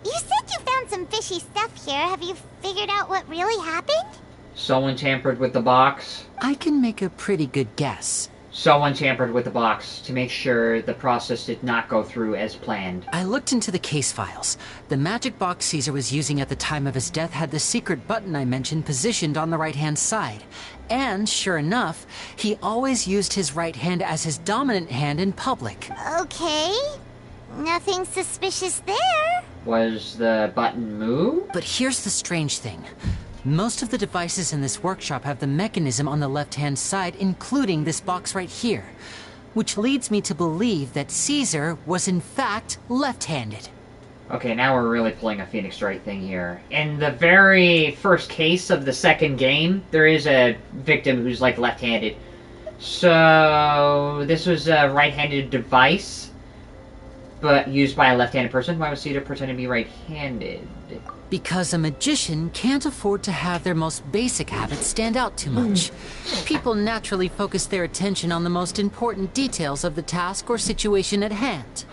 You said you found some fishy stuff here. Have you figured out what really happened? Someone tampered with the box. I can make a pretty good guess. Someone tampered with the box to make sure the process did not go through as planned. I looked into the case files. The magic box Caesar was using at the time of his death had the secret button I mentioned positioned on the right-hand side. And, sure enough, he always used his right hand as his dominant hand in public. Okay. Nothing suspicious there. Was the button moved? But here's the strange thing. Most of the devices in this workshop have the mechanism on the left-hand side, including this box right here, which leads me to believe that Caesar was in fact left-handed. Okay, now we're really pulling a Phoenix Wright thing here. In the very first case of the second game, there is a victim who's like left-handed. So this was a right-handed device, but used by a left-handed person. Why would Caesar pretend to be right-handed? Because a magician can't afford to have their most basic habits stand out too much. People naturally focus their attention on the most important details of the task or situation at hand.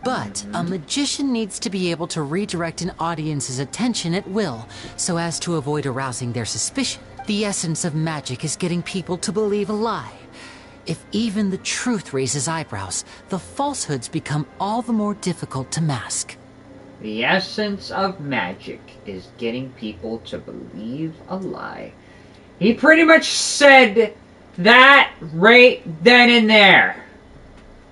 But a magician needs to be able to redirect an audience's attention at will, so as to avoid arousing their suspicion. The essence of magic is getting people to believe a lie. If even the truth raises eyebrows, the falsehoods become all the more difficult to mask. The essence of magic is getting people to believe a lie. He pretty much said that right then and there.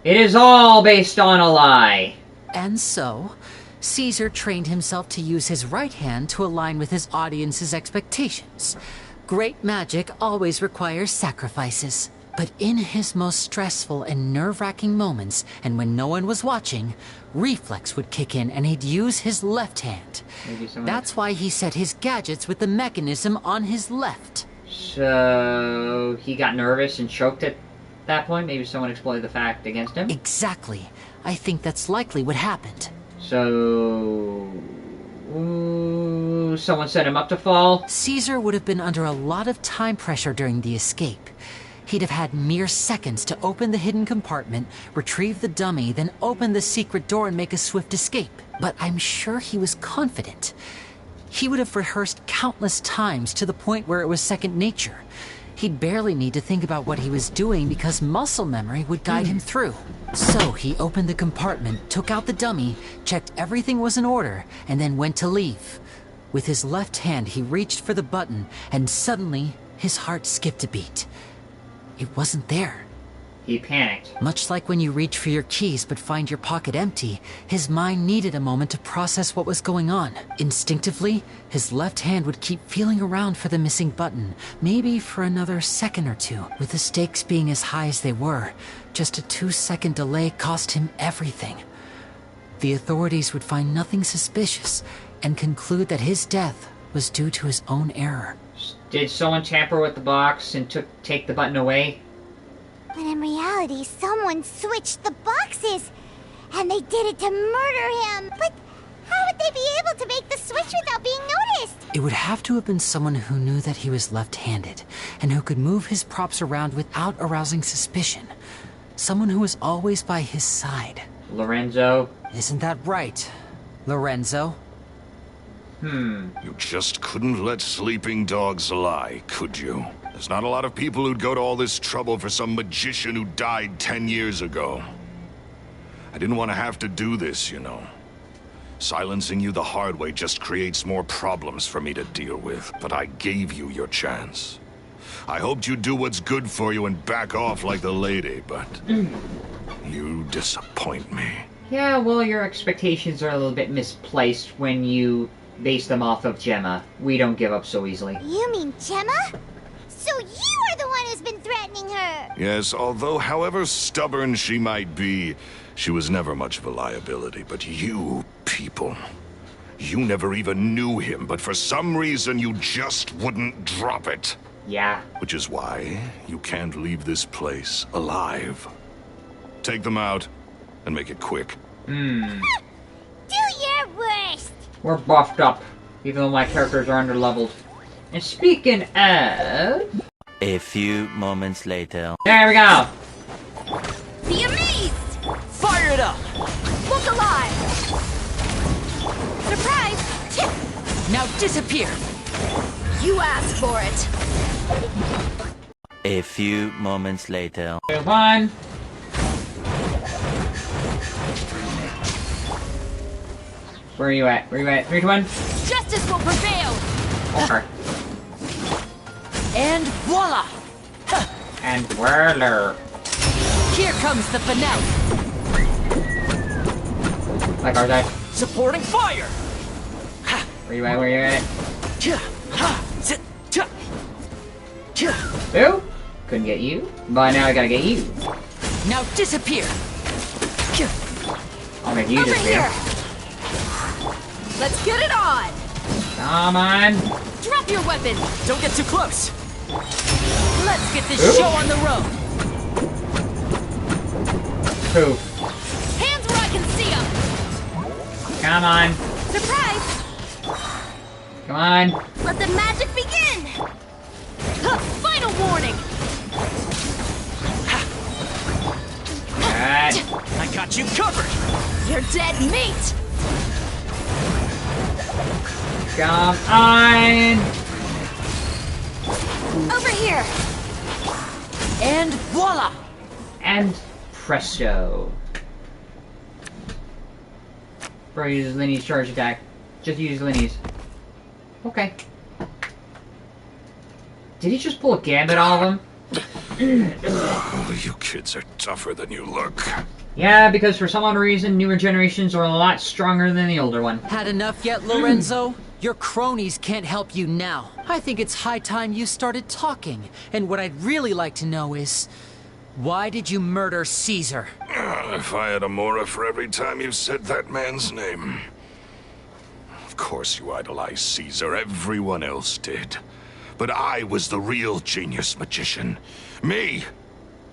It is all based on a lie. And so, Caesar trained himself to use his right hand to align with his audience's expectations. Great magic always requires sacrifices. But in his most stressful and nerve-wracking moments, and when no one was watching, reflex would kick in and he'd use his left hand. That's why he set his gadgets with the mechanism on his left. So he got nervous and choked at that point? Maybe someone exploited the fact against him? Exactly. I think that's likely what happened. So... someone set him up to fall? Caesar would have been under a lot of time pressure during the escape. He'd have had mere seconds to open the hidden compartment, retrieve the dummy, then open the secret door and make a swift escape. But I'm sure he was confident. He would have rehearsed countless times to the point where it was second nature. He'd barely need to think about what he was doing because muscle memory would guide him through. So he opened the compartment, took out the dummy, checked everything was in order, and then went to leave. With his left hand, he reached for the button, and suddenly, his heart skipped a beat. It wasn't there. He panicked. Much like when you reach for your keys but find your pocket empty, his mind needed a moment to process what was going on. Instinctively, his left hand would keep feeling around for the missing button, maybe for another second or two. With the stakes being as high as they were, just a 2-second delay cost him everything. The authorities would find nothing suspicious and conclude that his death was due to his own error. Did someone tamper with the box and take the button away? But in reality, someone switched the boxes, and they did it to murder him. But how would they be able to make the switch without being noticed? It would have to have been someone who knew that he was left-handed, and who could move his props around without arousing suspicion. Someone who was always by his side. Lorenzo? Isn't that right, Lorenzo? You just couldn't let sleeping dogs lie, could you? There's not a lot of people who'd go to all this trouble for some magician who died 10 years ago. I didn't want to have to do this, you know. Silencing you the hard way just creates more problems for me to deal with. But I gave you your chance. I hoped you'd do what's good for you and back off like the lady, but you disappoint me. Yeah, well, your expectations are a little bit misplaced when you base them off of Gemma. We don't give up so easily. You mean Gemma? So you are the one who's been threatening her! Yes, although however stubborn she might be, she was never much of a liability. But you people, you never even knew him, but for some reason you just wouldn't drop it. Yeah. Which is why you can't leave this place alive. Take them out, and make it quick. Do your worst! We're buffed up, even though my characters are underleveled. And speaking of... A few moments later. There we go! Be amazed! Fire it up! Look alive! Surprise! Now disappear! You asked for it! A few moments later. Move on. Where are you at? Where are you at? 3, 2, 1. Justice will prevail! Okay. And voila! And whirler. Here comes the finale! Like our that. Supporting fire! Where you at? Where you at? Who? Couldn't get you. But now I gotta get you. Now disappear! I'll make you Over disappear. here! Let's get it on! Come on. Drop your weapon! Don't get too close! Let's get this Ooh. show on the road! Who? Hands where I can see them! Come on. Surprise! Come on. Let the magic begin! Final warning! Good. I got you covered! You're dead meat! Come on. Over here! And voila! And presto. Bro, use Liney's charge attack. Just use Liney's. Okay. Did he just pull a gambit all of them? Oh, you kids are tougher than you look. Yeah, because for some odd reason, newer generations are a lot stronger than the older one. Had enough yet, Lorenzo? Your cronies can't help you now. I think it's high time you started talking. And what I'd really like to know is, why did you murder Caesar? If I had a Mora for every time you said that man's name. Of course you idolized Caesar, everyone else did. But I was the real genius magician. Me!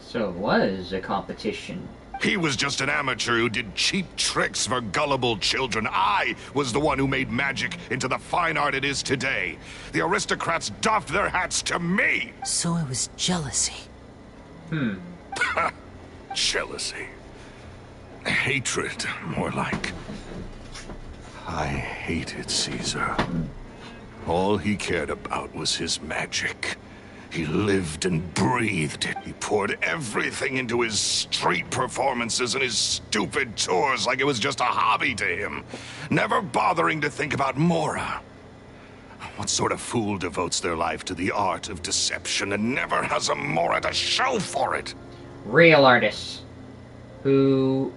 So it was a competition. He was just an amateur who did cheap tricks for gullible children. I was the one who made magic into the fine art it is today. The aristocrats doffed their hats to me! So it was jealousy. Jealousy. Hatred, more like. I hated Caesar. All he cared about was his magic. He lived and breathed it. He poured everything into his street performances and his stupid tours like it was just a hobby to him, never bothering to think about Mora. What sort of fool devotes their life to the art of deception and never has a Mora to show for it? Real artists who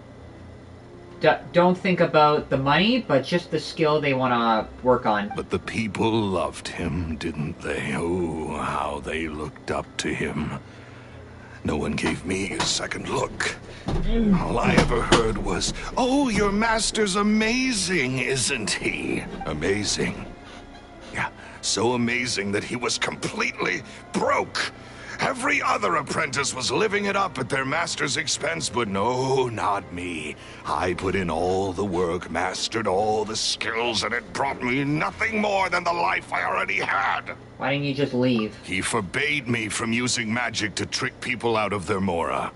don't think about the money, but just the skill they want to work on. But the people loved him, didn't they? Oh, how they looked up to him. No one gave me a second look. All I ever heard was, "Oh, your master's amazing, isn't he?" Amazing. Yeah, so amazing that he was completely broke. Every other apprentice was living it up at their master's expense, but no, not me. I put in all the work, mastered all the skills, and it brought me nothing more than the life I already had. Why didn't you just leave? He forbade me from using magic to trick people out of their Mora.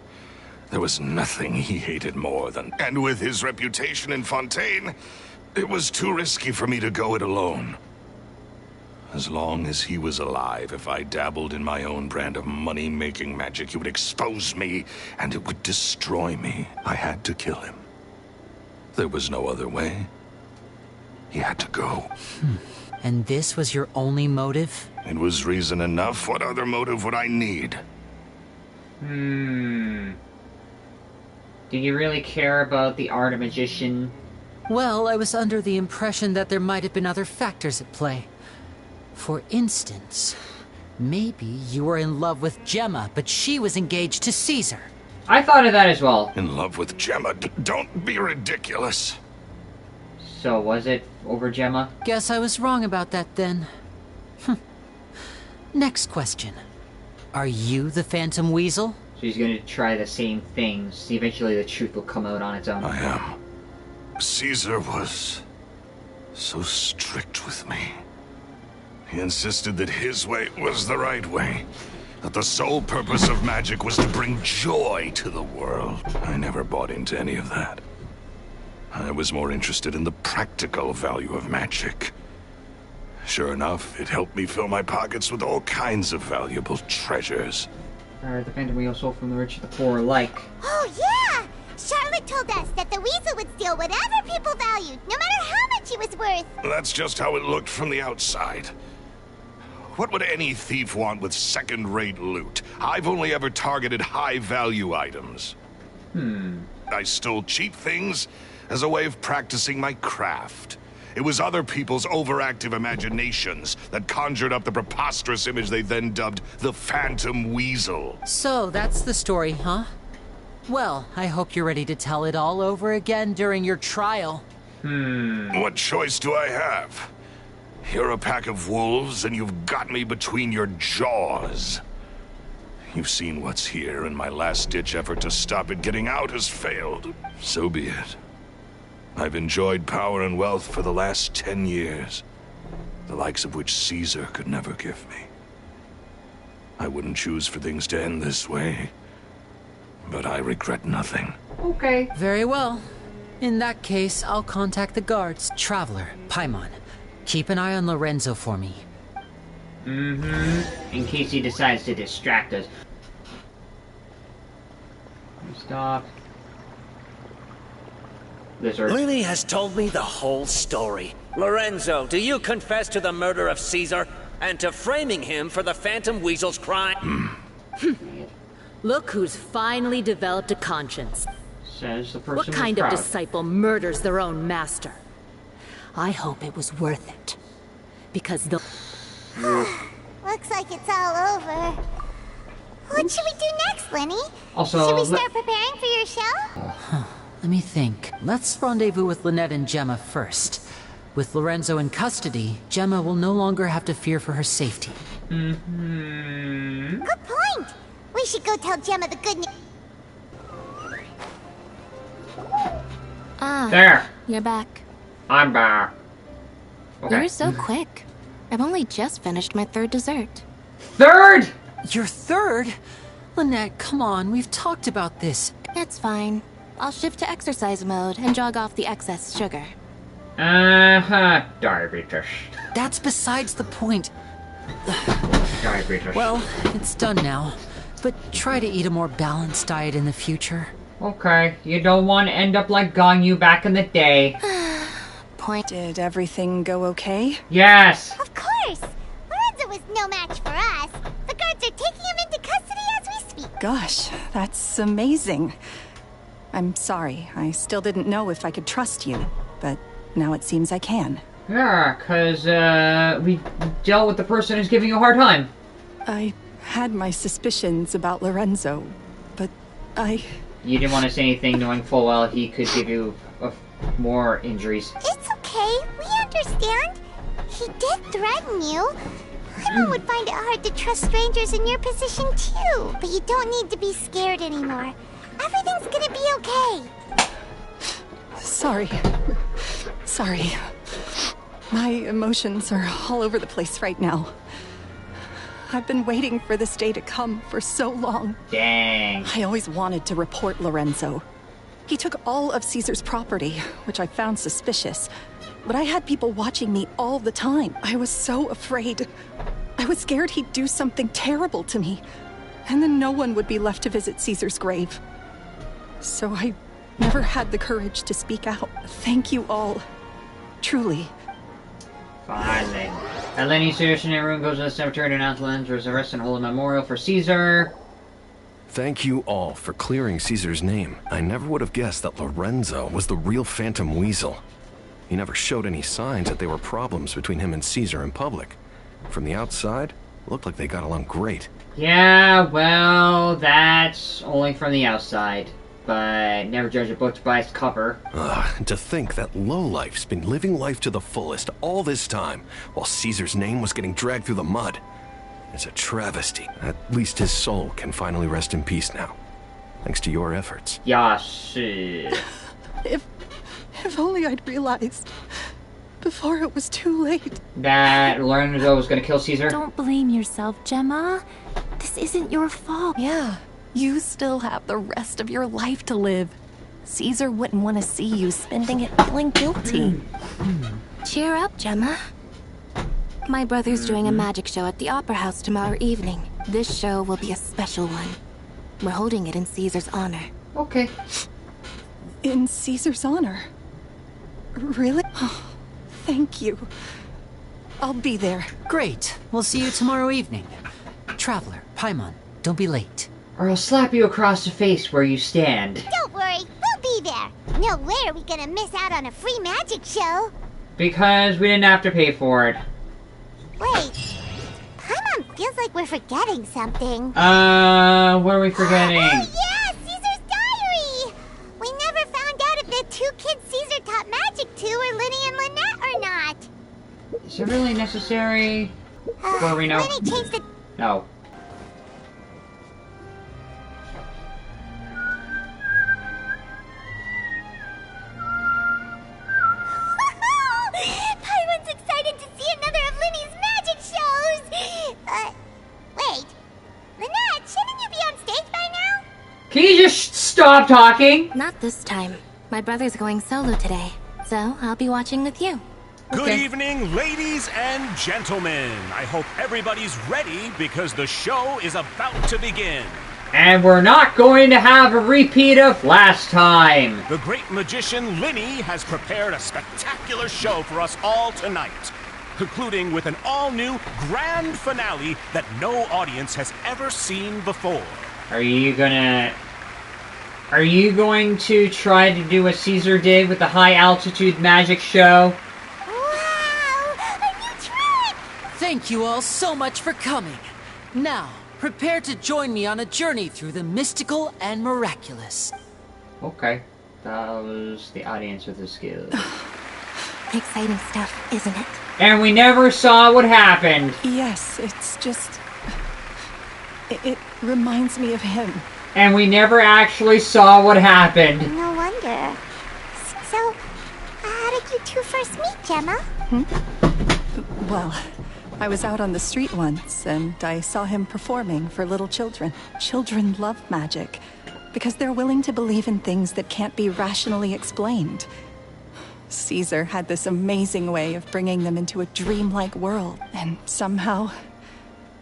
There was nothing he hated more than... And with his reputation in Fontaine, it was too risky for me to go it alone. As long as he was alive, if I dabbled in my own brand of money-making magic, he would expose me, and it would destroy me. I had to kill him. There was no other way. He had to go. And this was your only motive? It was reason enough. What other motive would I need? Do you really care about the art of magician? Well, I was under the impression that there might have been other factors at play. For instance, maybe you were in love with Gemma, but she was engaged to Caesar. I thought of that as well. In love with Gemma? Don't be ridiculous. So was it over Gemma? Guess I was wrong about that then. Next question. Are you the Phantom Weasel? She's gonna try the same things. Eventually the truth will come out on its own. I am. Caesar was so strict with me. He insisted that his way was the right way. That the sole purpose of magic was to bring joy to the world. I never bought into any of that. I was more interested in the practical value of magic. Sure enough, it helped me fill my pockets with all kinds of valuable treasures. The Phantom Weasel sold from the rich to the poor alike. Oh, yeah! Charlotte told us that the weasel would steal whatever people valued, no matter how much it was worth. That's just how it looked from the outside. What would any thief want with second-rate loot? I've only ever targeted high-value items. I stole cheap things as a way of practicing my craft. It was other people's overactive imaginations that conjured up the preposterous image they then dubbed the Phantom Weasel. So, that's the story, huh? Well, I hope you're ready to tell it all over again during your trial. What choice do I have? You're a pack of wolves, and you've got me between your jaws. You've seen what's here, and my last-ditch effort to stop it getting out has failed. So be it. I've enjoyed power and wealth for the last 10 years, the likes of which Caesar could never give me. I wouldn't choose for things to end this way, but I regret nothing. Okay. Very well. In that case, I'll contact the guards. Traveler, Paimon, keep an eye on Lorenzo for me. In case he decides to distract us. Stop. Lizard. Lyney has told me the whole story. Lorenzo, do you confess to the murder of Caesar and to framing him for the Phantom Weasel's crime? Look who's finally developed a conscience. Says the person What kind of disciple murders their own master? I hope it was worth it. because they'll... Looks like it's all over. What should we do next, Lenny? Also, should we start preparing for your show? Let me think. Let's rendezvous with Lynette and Gemma first. With Lorenzo in custody, Gemma will no longer have to fear for her safety. Good point. We should go tell Gemma the good news. Ah, there. You're back. I'm back. Okay. You're so quick. I've only just finished my third dessert. Third? Your third? Lynette, come on, we've talked about this. It's fine. I'll shift to exercise mode and jog off the excess sugar. Diabetes. That's besides the point. Diabetes. Well, it's done now. But try to eat a more balanced diet in the future. Okay, you don't want to end up like Ganyu back in the day. Point. Did everything go okay? Yes! Of course! Lorenzo was no match for us. The guards are taking him into custody as we speak. Gosh, that's amazing. I'm sorry. I still didn't know if I could trust you, but now it seems I can. Yeah, because we dealt with the person who's giving you a hard time. I had my suspicions about Lorenzo, but You didn't want to say anything knowing full well he could give you more injuries. It's okay. We understand. He did threaten you. Paimon would find it hard to trust strangers in your position too. But you don't need to be scared anymore. Everything's gonna be okay. Sorry. Sorry. My emotions are all over the place right now. I've been waiting for this day to come for so long. Dang. I always wanted to report Lorenzo. He took all of Caesar's property, which I found suspicious. But I had people watching me all the time. I was so afraid. I was scared he'd do something terrible to me. And then no one would be left to visit Caesar's grave. So I never had the courage to speak out. Thank you all. Truly. Finally. At Lenny's suggestion, everyone goes to the cemetery to announce Lorenzo's arrest and hold a memorial for Caesar. Thank you all for clearing Caesar's name. I never would have guessed that Lorenzo was the real Phantom Weasel. He never showed any signs that there were problems between him and Caesar in public. From the outside, it looked like they got along great. Yeah, well, that's only from the outside. But never judge a book by its cover. To think that lowlife's been living life to the fullest all this time, while Caesar's name was getting dragged through the mud. It's a travesty. At least his soul can finally rest in peace now. Thanks to your efforts. Yes. If only I'd realized before it was too late. That Lorenzo was gonna kill Caesar? Don't blame yourself, Gemma. This isn't your fault. Yeah, you still have the rest of your life to live. Caesar wouldn't want to see you spending it feeling guilty. Cheer up, Gemma. My brother's doing a magic show at the Opera House tomorrow evening. This show will be a special one. We're holding it in Caesar's honor. Okay. In Caesar's honor? Really? Oh, thank you. I'll be there. Great. We'll see you tomorrow evening. Traveler, Paimon, don't be late. Or I'll slap you across the face where you stand. Don't worry, we'll be there. No way are we gonna miss out on a free magic show. Because we didn't have to pay for it. Wait, Paimon feels like we're forgetting something. What are we forgetting? Oh yeah, Caesar's diary! We never found out if the two kids Caesar taught magic to were Linny and Lynette or not. Is it really necessary? Before we know? Linny changed the... No. Paimon's excited to see another of Linny's magic shows! Wait. Lynette, shouldn't you be on stage by now? Can you just stop talking? Not this time. My brother's going solo today, so I'll be watching with you. Good evening, ladies and gentlemen. I hope everybody's ready because the show is about to begin. And we're not going to have a repeat of last time. The great magician Linny has prepared a spectacular show for us all tonight, concluding with an all-new grand finale that no audience has ever seen before. Are you going to try to do what Caesar did with the high-altitude magic show? Wow! A new trick! Thank you all so much for coming. Now, prepare to join me on a journey through the mystical and miraculous. Okay. That was the audience with the skills. Exciting stuff, isn't it? And we never saw what happened. Yes, it's just... It reminds me of him. And we never actually saw what happened. No wonder. So, how did you two first meet, Gemma? Well, I was out on the street once, and I saw him performing for little children. Children love magic, because they're willing to believe in things that can't be rationally explained. Caesar had this amazing way of bringing them into a dreamlike world, and somehow,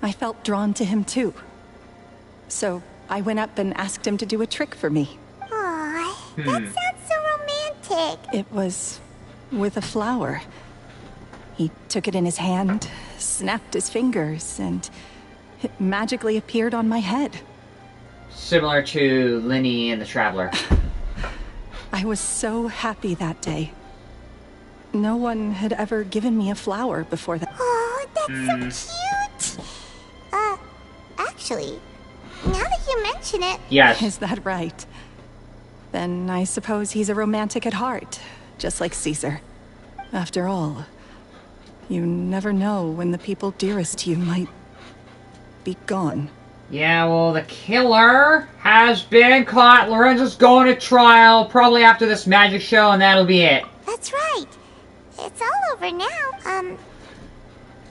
I felt drawn to him too. So, I went up and asked him to do a trick for me. Aw, that sounds so romantic. It was with a flower. He took it in his hand, snapped his fingers, and it magically appeared on my head. Similar to Lyney and the Traveler. I was so happy that day. No one had ever given me a flower before that. Oh, that's so cute. Actually, now that you mention it... Yes. Is that right? Then I suppose he's a romantic at heart, just like Caesar. After all, you never know when the people dearest to you might be gone. Yeah, well, the killer has been caught. Lorenzo's going to trial, probably after this magic show, and that'll be it. That's right. It's all over now.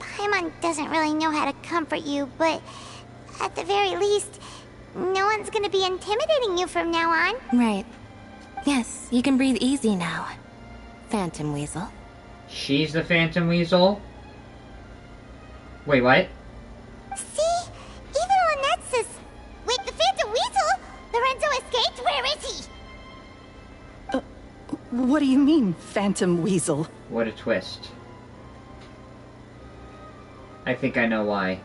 Paimon doesn't really know how to comfort you, but at the very least, no one's gonna be intimidating you from now on. Right. Yes, you can breathe easy now. Phantom Weasel. She's the Phantom Weasel? Wait, what? See? Even Lynette says... Wait, the Phantom Weasel? Lorenzo escaped? Where is he? What do you mean, Phantom Weasel? What a twist. I think I know why.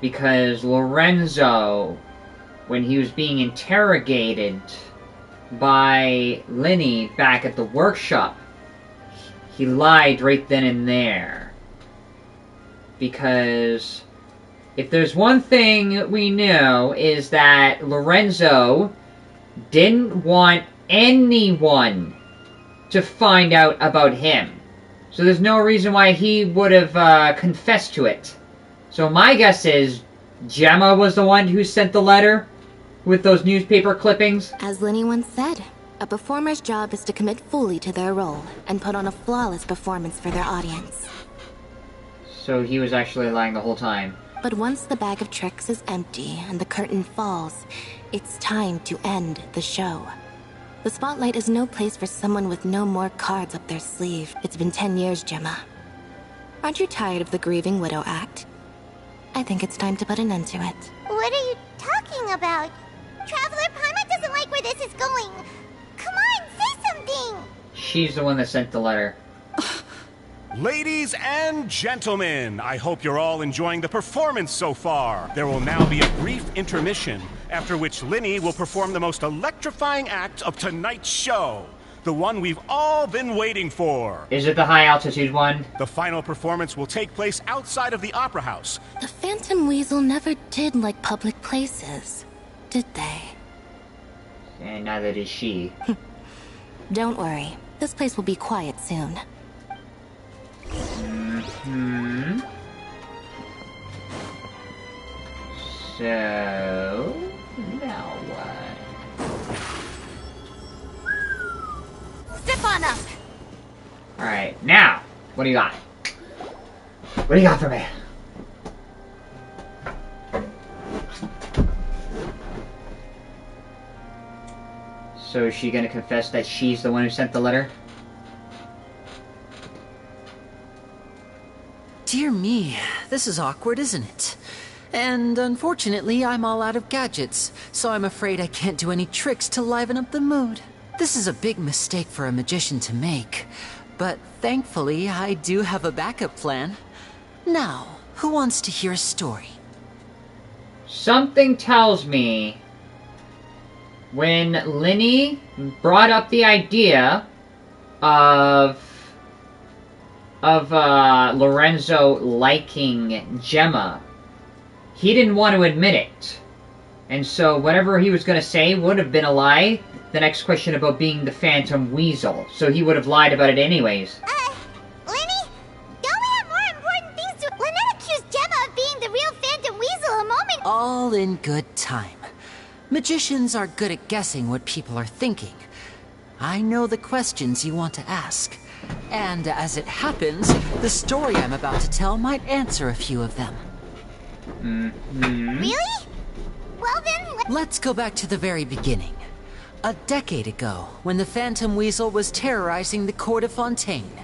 Because Lorenzo, when he was being interrogated by Lyney back at the workshop, he lied right then and there. Because if there's one thing we know is that Lorenzo didn't want anyone to find out about him. So there's no reason why he would have confessed to it. So my guess is Gemma was the one who sent the letter with those newspaper clippings. As Lyney once said, a performer's job is to commit fully to their role and put on a flawless performance for their audience. So he was actually lying the whole time. But once the bag of tricks is empty and the curtain falls, it's time to end the show. The spotlight is no place for someone with no more cards up their sleeve. It's been 10 years, Gemma. Aren't you tired of the grieving widow act? I think it's time to put an end to it. What are you talking about? Traveler, Paimon doesn't like where this is going. Come on, say something! She's the one that sent the letter. Ladies and gentlemen, I hope you're all enjoying the performance so far. There will now be a brief intermission, after which Lyney will perform the most electrifying act of tonight's show. The one we've all been waiting for. Is it the high altitude one? The final performance will take place outside of the Opera House. The Phantom Weasel never did like public places, did they? And neither did she. Don't worry, this place will be quiet soon. So... now what? Step on up! Alright, now! What do you got? What do you got for me? So is she gonna confess that she's the one who sent the letter? Dear me, this is awkward, isn't it? And unfortunately, I'm all out of gadgets, so I'm afraid I can't do any tricks to liven up the mood. This is a big mistake for a magician to make, but thankfully, I do have a backup plan. Now, who wants to hear a story? Something tells me when Lyney brought up the idea of of Lorenzo liking Gemma, he didn't want to admit it. And so whatever he was going to say would have been a lie. The next question about being the Phantom Weasel. So he would have lied about it anyways. Lenny? Don't we have more important things to... Lynette accused Gemma of being the real Phantom Weasel a moment... All in good time. Magicians are good at guessing what people are thinking. I know the questions you want to ask. And as it happens, the story I'm about to tell might answer a few of them. Really? Well then... Let's go back to the very beginning. A decade ago, when the Phantom Weasel was terrorizing the court of Fontaine.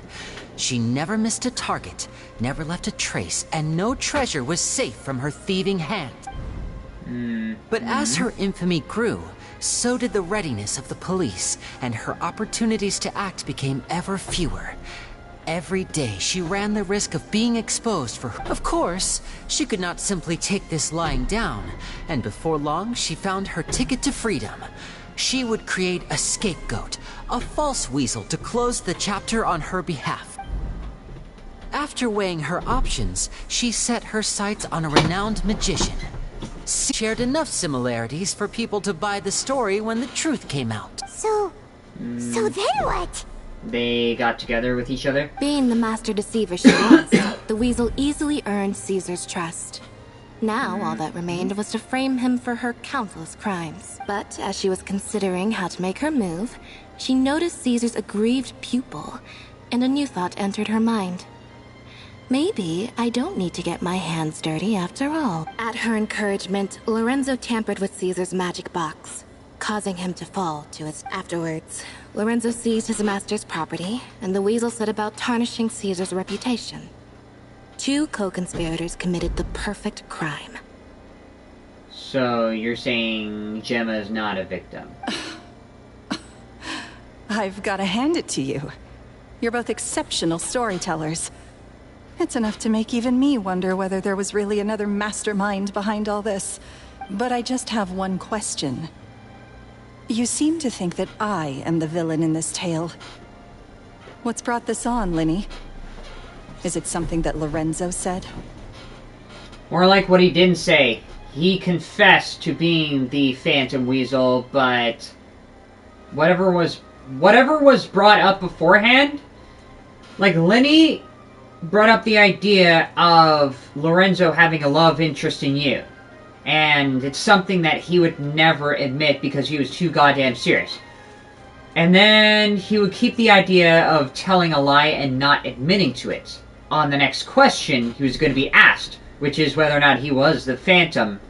She never missed a target, never left a trace, and no treasure was safe from her thieving hand. But as her infamy grew, so did the readiness of the police, and her opportunities to act became ever fewer. Every day, she ran the risk of being exposed for her. Of course, she could not simply take this lying down, and before long, she found her ticket to freedom. She would create a scapegoat, a false weasel to close the chapter on her behalf. After weighing her options, she set her sights on a renowned magician. Shared enough similarities for people to buy the story when the truth came out. So then what? They got together with each other? Being the master deceiver she was, the weasel easily earned Caesar's trust. Now, all that remained was to frame him for her countless crimes. But as she was considering how to make her move, she noticed Caesar's aggrieved pupil, and a new thought entered her mind. Maybe I don't need to get my hands dirty after all. At her encouragement, Lorenzo tampered with Caesar's magic box, causing him to fall to his... Afterwards, Lorenzo seized his master's property, and the weasel set about tarnishing Caesar's reputation. Two co-conspirators committed the perfect crime. So you're saying Gemma is not a victim? I've got to hand it to you. You're both exceptional storytellers. It's enough to make even me wonder whether there was really another mastermind behind all this. But I just have one question. You seem to think that I am the villain in this tale. What's brought this on, Lyney? Is it something that Lorenzo said? More like what he didn't say. He confessed to being the Phantom Weasel, but whatever was brought up beforehand, like Lyney brought up the idea of Lorenzo having a love interest in you. And it's something that he would never admit because he was too goddamn serious. And then he would keep the idea of telling a lie and not admitting to it. On the next question, he was going to be asked, which is whether or not he was the Phantom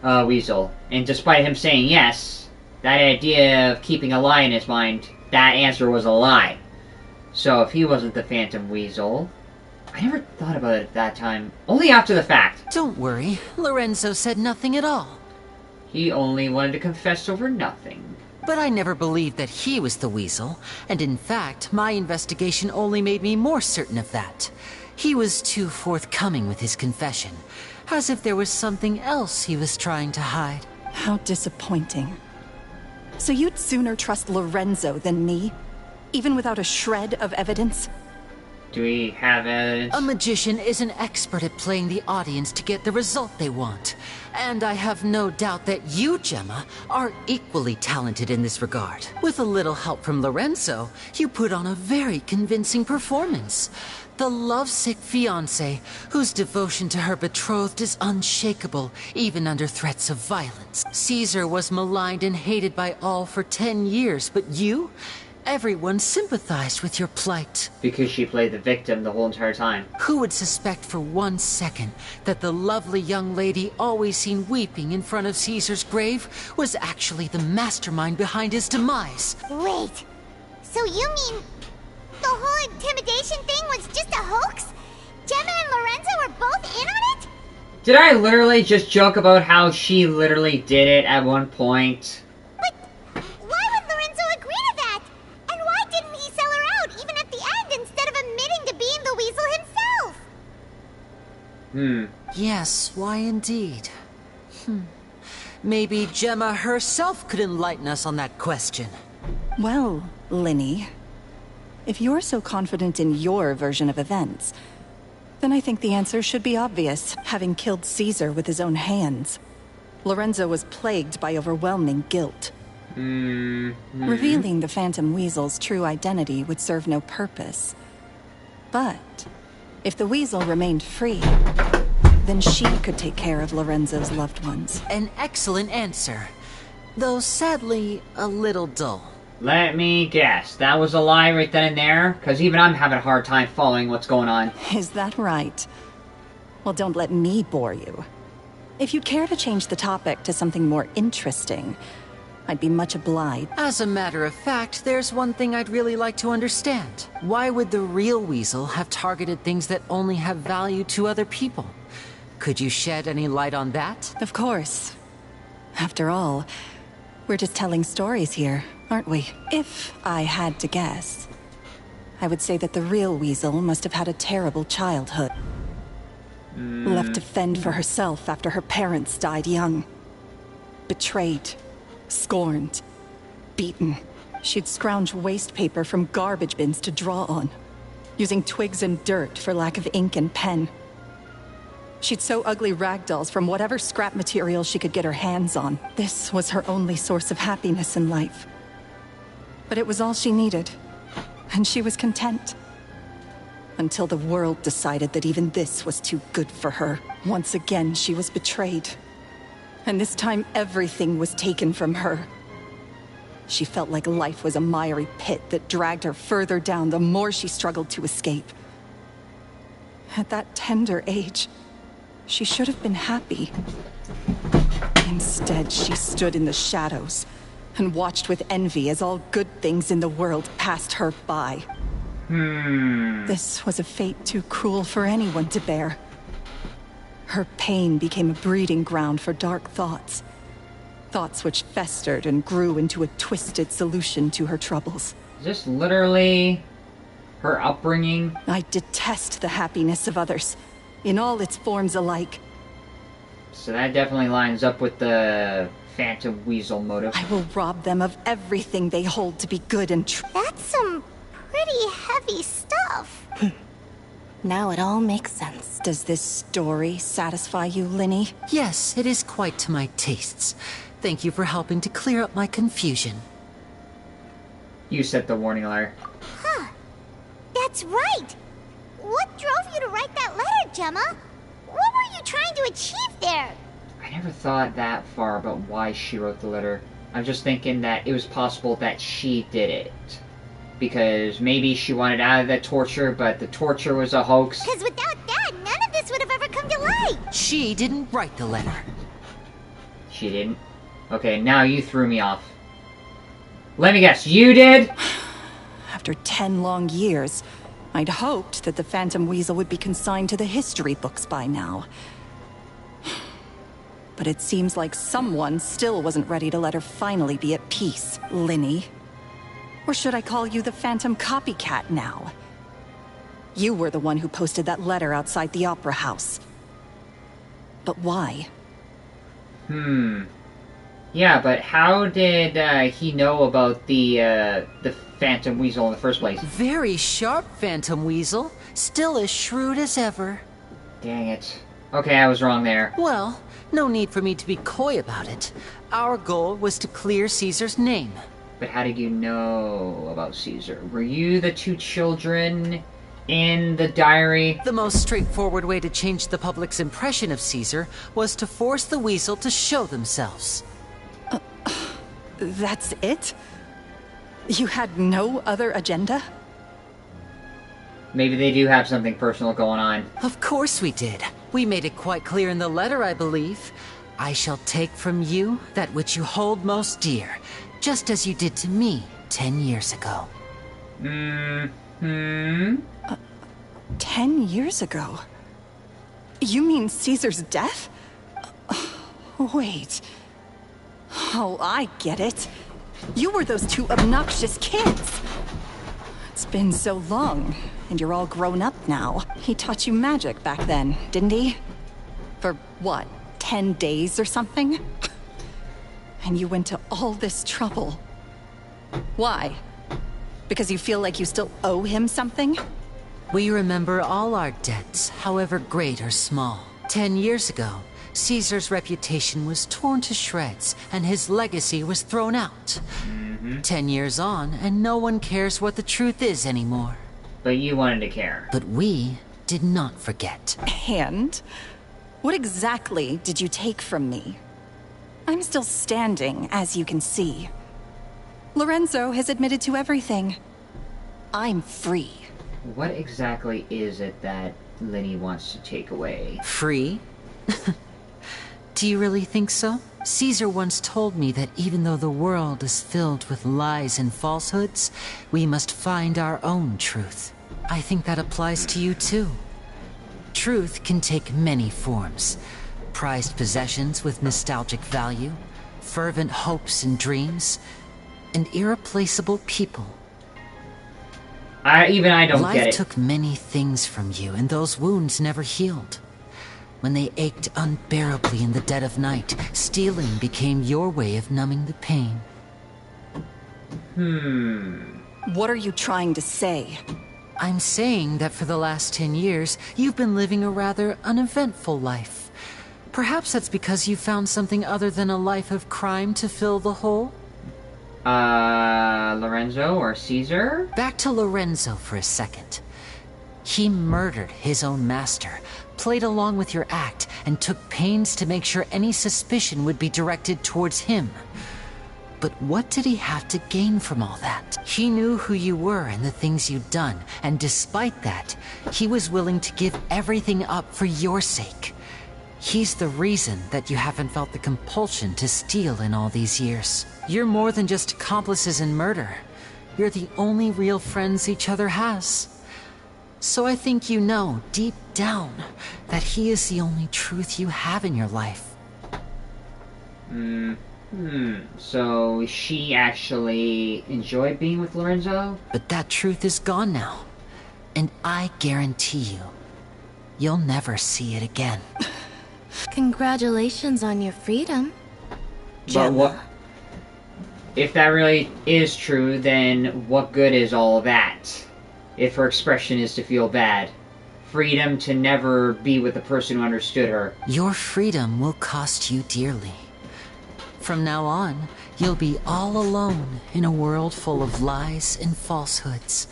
Weasel. And despite him saying yes, that idea of keeping a lie in his mind, that answer was a lie. So if he wasn't the Phantom Weasel... I never thought about it at that time. Only after the fact. Don't worry, Lorenzo said nothing at all. He only wanted to confess over nothing. But I never believed that he was the weasel, and in fact, my investigation only made me more certain of that. He was too forthcoming with his confession, as if there was something else he was trying to hide. How disappointing. So you'd sooner trust Lorenzo than me? Even without a shred of evidence? Do we have evidence? A magician is an expert at playing the audience to get the result they want. And I have no doubt that you, Gemma, are equally talented in this regard. With a little help from Lorenzo, you put on a very convincing performance. The lovesick fiancé, whose devotion to her betrothed is unshakable, even under threats of violence. Caesar was maligned and hated by all for 10 years, but you? Everyone sympathized with your plight. Because she played the victim the whole entire time. Who would suspect for 1 second that the lovely young lady always seen weeping in front of Caesar's grave was actually the mastermind behind his demise? Wait, so you mean the whole intimidation thing was just a hoax? Gemma and Lorenzo were both in on it? Did I literally just joke about how she literally did it at one point? Yes, why indeed? Maybe Gemma herself could enlighten us on that question. Well, Lyney, If you're so confident in your version of events, then I think the answer should be obvious, having killed Caesar with his own hands. Lorenzo was plagued by overwhelming guilt. Revealing the Phantom Weasel's true identity would serve no purpose. But if the Weasel remained free, then she could take care of Lorenzo's loved ones. An excellent answer, though sadly a little dull. Let me guess. That was a lie right then and there? Because even I'm having a hard time following what's going on. Is that right? Well, don't let me bore you. If you'd care to change the topic to something more interesting, I'd be much obliged. As a matter of fact, there's one thing I'd really like to understand. Why would the real Weasel have targeted things that only have value to other people? Could you shed any light on that? Of course. After all, we're just telling stories here, aren't we? If I had to guess, I would say that the real Weasel must have had a terrible childhood. Left to fend for herself after her parents died young. Betrayed. Scorned. Beaten. She'd scrounge waste paper from garbage bins to draw on, using twigs and dirt for lack of ink and pen. She'd sew ugly ragdolls from whatever scrap material she could get her hands on. This was her only source of happiness in life. But it was all she needed, and she was content. Until the world decided that even this was too good for her. Once again, she was betrayed. And this time, everything was taken from her. She felt like life was a miry pit that dragged her further down the more she struggled to escape. At that tender age, she should have been happy. Instead, she stood in the shadows and watched with envy as all good things in the world passed her by. This was a fate too cruel for anyone to bear. Her pain became a breeding ground for dark thoughts. Thoughts which festered and grew into a twisted solution to her troubles. Is this literally her upbringing? I detest the happiness of others, in all its forms alike. So that definitely lines up with the Phantom Weasel motive. I will rob them of everything they hold to be good and true. That's some pretty heavy stuff. Now it all makes sense. Does this story satisfy you, Lyney? Yes, it is quite to my tastes. Thank you for helping to clear up my confusion. You set the warning letter. Huh. That's right. What drove you to write that letter, Gemma? What were you trying to achieve there? I never thought that far about why she wrote the letter. I'm just thinking that it was possible that she did it. Because maybe she wanted out of the torture, but the torture was a hoax. Because without that, none of this would have ever come to light. She didn't write the letter. She didn't? Okay, now you threw me off. Let me guess, you did? After 10 long years, I'd hoped that the Phantom Weasel would be consigned to the history books by now. But it seems like someone still wasn't ready to let her finally be at peace, Lyney. Or should I call you the Phantom Copycat now? You were the one who posted that letter outside the Opera House. But why? Yeah, but how did he know about the Phantom Weasel in the first place? Very sharp, Phantom Weasel. Still as shrewd as ever. Dang it. Okay, I was wrong there. Well, no need for me to be coy about it. Our goal was to clear Caesar's name. But how did you know about Caesar? Were you the two children in the diary? The most straightforward way to change the public's impression of Caesar was to force the Weasel to show themselves. That's it? You had no other agenda? Maybe they do have something personal going on. Of course we did. We made it quite clear in the letter, I believe. I shall take from you that which you hold most dear, just as you did to me 10 years ago. 10 years ago? You mean Caesar's death? Wait. Oh, I get it. You were those two obnoxious kids. It's been so long, and you're all grown up now. He taught you magic back then, didn't he? For what, 10 days or something? And you went to all this trouble. Why? Because you feel like you still owe him something? We remember all our debts, however great or small. 10 years ago, Caesar's reputation was torn to shreds, and his legacy was thrown out. 10 years on, and no one cares what the truth is anymore. But you wanted to care. But we did not forget. And? What exactly did you take from me? I'm still standing, as you can see. Lorenzo has admitted to everything. I'm free. What exactly is it that Lyney wants to take away? Free? Do you really think so? Caesar once told me that even though the world is filled with lies and falsehoods, we must find our own truth. I think that applies to you too. Truth can take many forms. Prized possessions with nostalgic value, fervent hopes and dreams, and irreplaceable people. I don't get it. Life took many things from you, and those wounds never healed. When they ached unbearably in the dead of night, stealing became your way of numbing the pain. What are you trying to say? I'm saying that for the last 10 years, you've been living a rather uneventful life. Perhaps that's because you found something other than a life of crime to fill the hole? Lorenzo or Caesar? Back to Lorenzo for a second. He murdered his own master, played along with your act, and took pains to make sure any suspicion would be directed towards him. But what did he have to gain from all that? He knew who you were and the things you'd done, and despite that, he was willing to give everything up for your sake. He's the reason that you haven't felt the compulsion to steal in all these years. You're more than just accomplices in murder. You're the only real friends each other has. So I think you know, deep down, that he is the only truth you have in your life. So she actually enjoyed being with Lorenzo? But that truth is gone now. And I guarantee you, you'll never see it again. Congratulations on your freedom. But what... If that really is true, then what good is all that? If her expression is to feel bad. Freedom to never be with the person who understood her. Your freedom will cost you dearly. From now on, you'll be all alone in a world full of lies and falsehoods.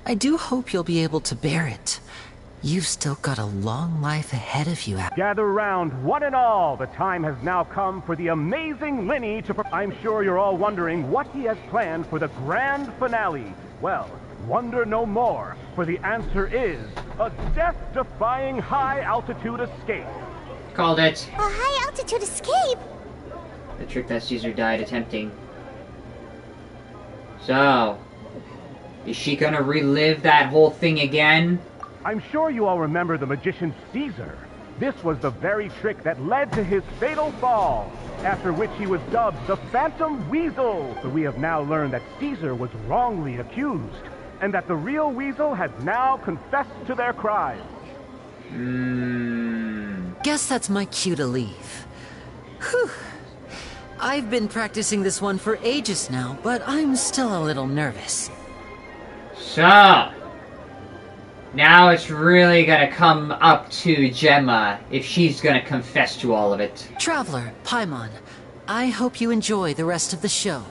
I do hope you'll be able to bear it. You've still got a long life ahead of you. Gather round, one and all. The time has now come for the amazing Lyney to... I'm sure you're all wondering what he has planned for the grand finale. Well, wonder no more, for the answer is a death-defying high-altitude escape. Called it. A high-altitude escape? The trick that Caesar died attempting. So, is she gonna relive that whole thing again? I'm sure you all remember the magician Caesar. This was the very trick that led to his fatal fall, after which he was dubbed the Phantom Weasel. But we have now learned that Caesar was wrongly accused, and that the real Weasel has now confessed to their crimes. Guess that's my cue to leave. Whew. I've been practicing this one for ages now, but I'm still a little nervous. So, now it's really gonna come up to Gemma if she's gonna confess to all of it. Traveler, Paimon, I hope you enjoy the rest of the show.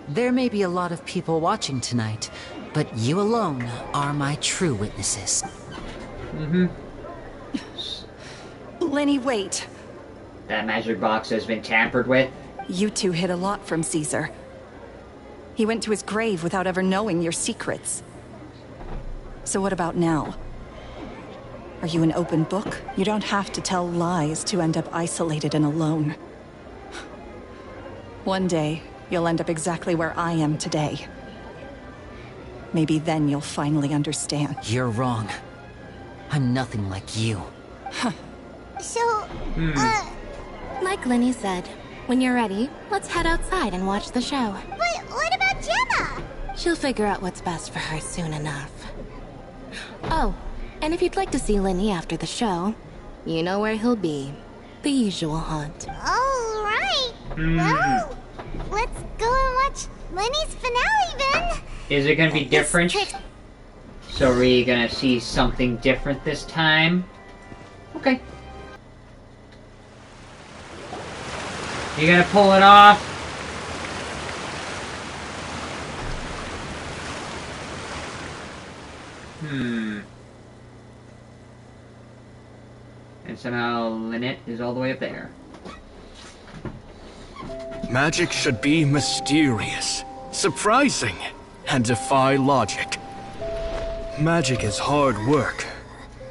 There may be a lot of people watching tonight, but you alone are my true witnesses. Lyney, wait. That magic box has been tampered with? You two hid a lot from Caesar. He went to his grave without ever knowing your secrets. So what about now? Are you an open book? You don't have to tell lies to end up isolated and alone. One day, you'll end up exactly where I am today. Maybe then you'll finally understand. You're wrong. I'm nothing like you. So, Like Lyney said, when you're ready, let's head outside and watch the show. But what about Gemma? She'll figure out what's best for her soon enough. Oh, and if you'd like to see Lyney after the show, you know where he'll be. The usual haunt. All right. Well, let's go and watch much. Lenny's finale, then. Is it gonna be different? So are we gonna see something different this time? Okay. You gonna pull it off? And somehow Lynette is all the way up there. Magic should be mysterious, surprising, and defy logic. Magic is hard work.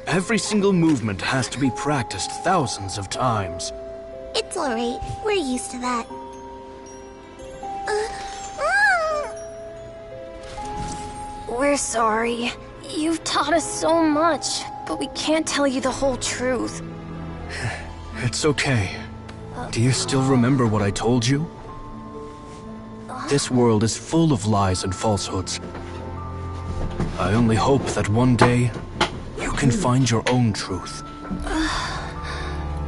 Every single movement has to be practiced thousands of times. It's alright. We're used to that. We're sorry. You've taught us so much, but we can't tell you the whole truth. It's okay. Do you still remember what I told you? This world is full of lies and falsehoods. I only hope that one day, you can find your own truth.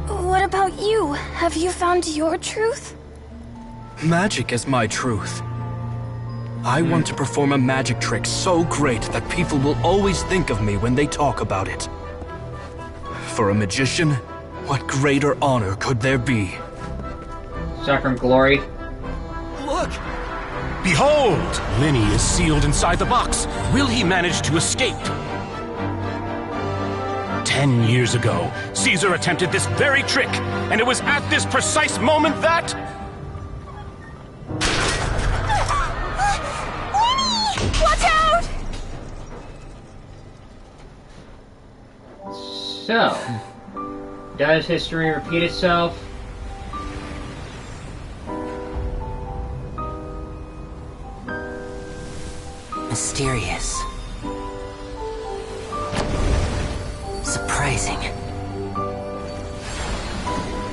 What about you? Have you found your truth? Magic is my truth. I want to perform a magic trick so great that people will always think of me when they talk about it. For a magician, what greater honor could there be? Aside from glory. Look! Behold! Lenny is sealed inside the box. Will he manage to escape? 10 years ago, Caesar attempted this very trick, and it was at this precise moment that... Watch out! So, does history repeat itself? Mysterious. Surprising.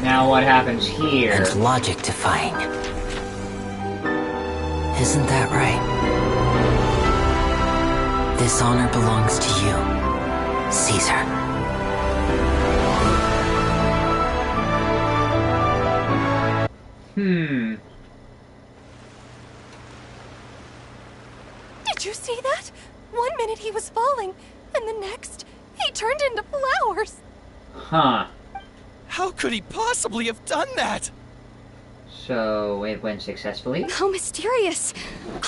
Now what happens here? And logic defying. Isn't that right? This honor belongs to you, Caesar. Did you see that? 1 minute he was falling, and the next, he turned into flowers. Huh. How could he possibly have done that? So, it went successfully? How mysterious.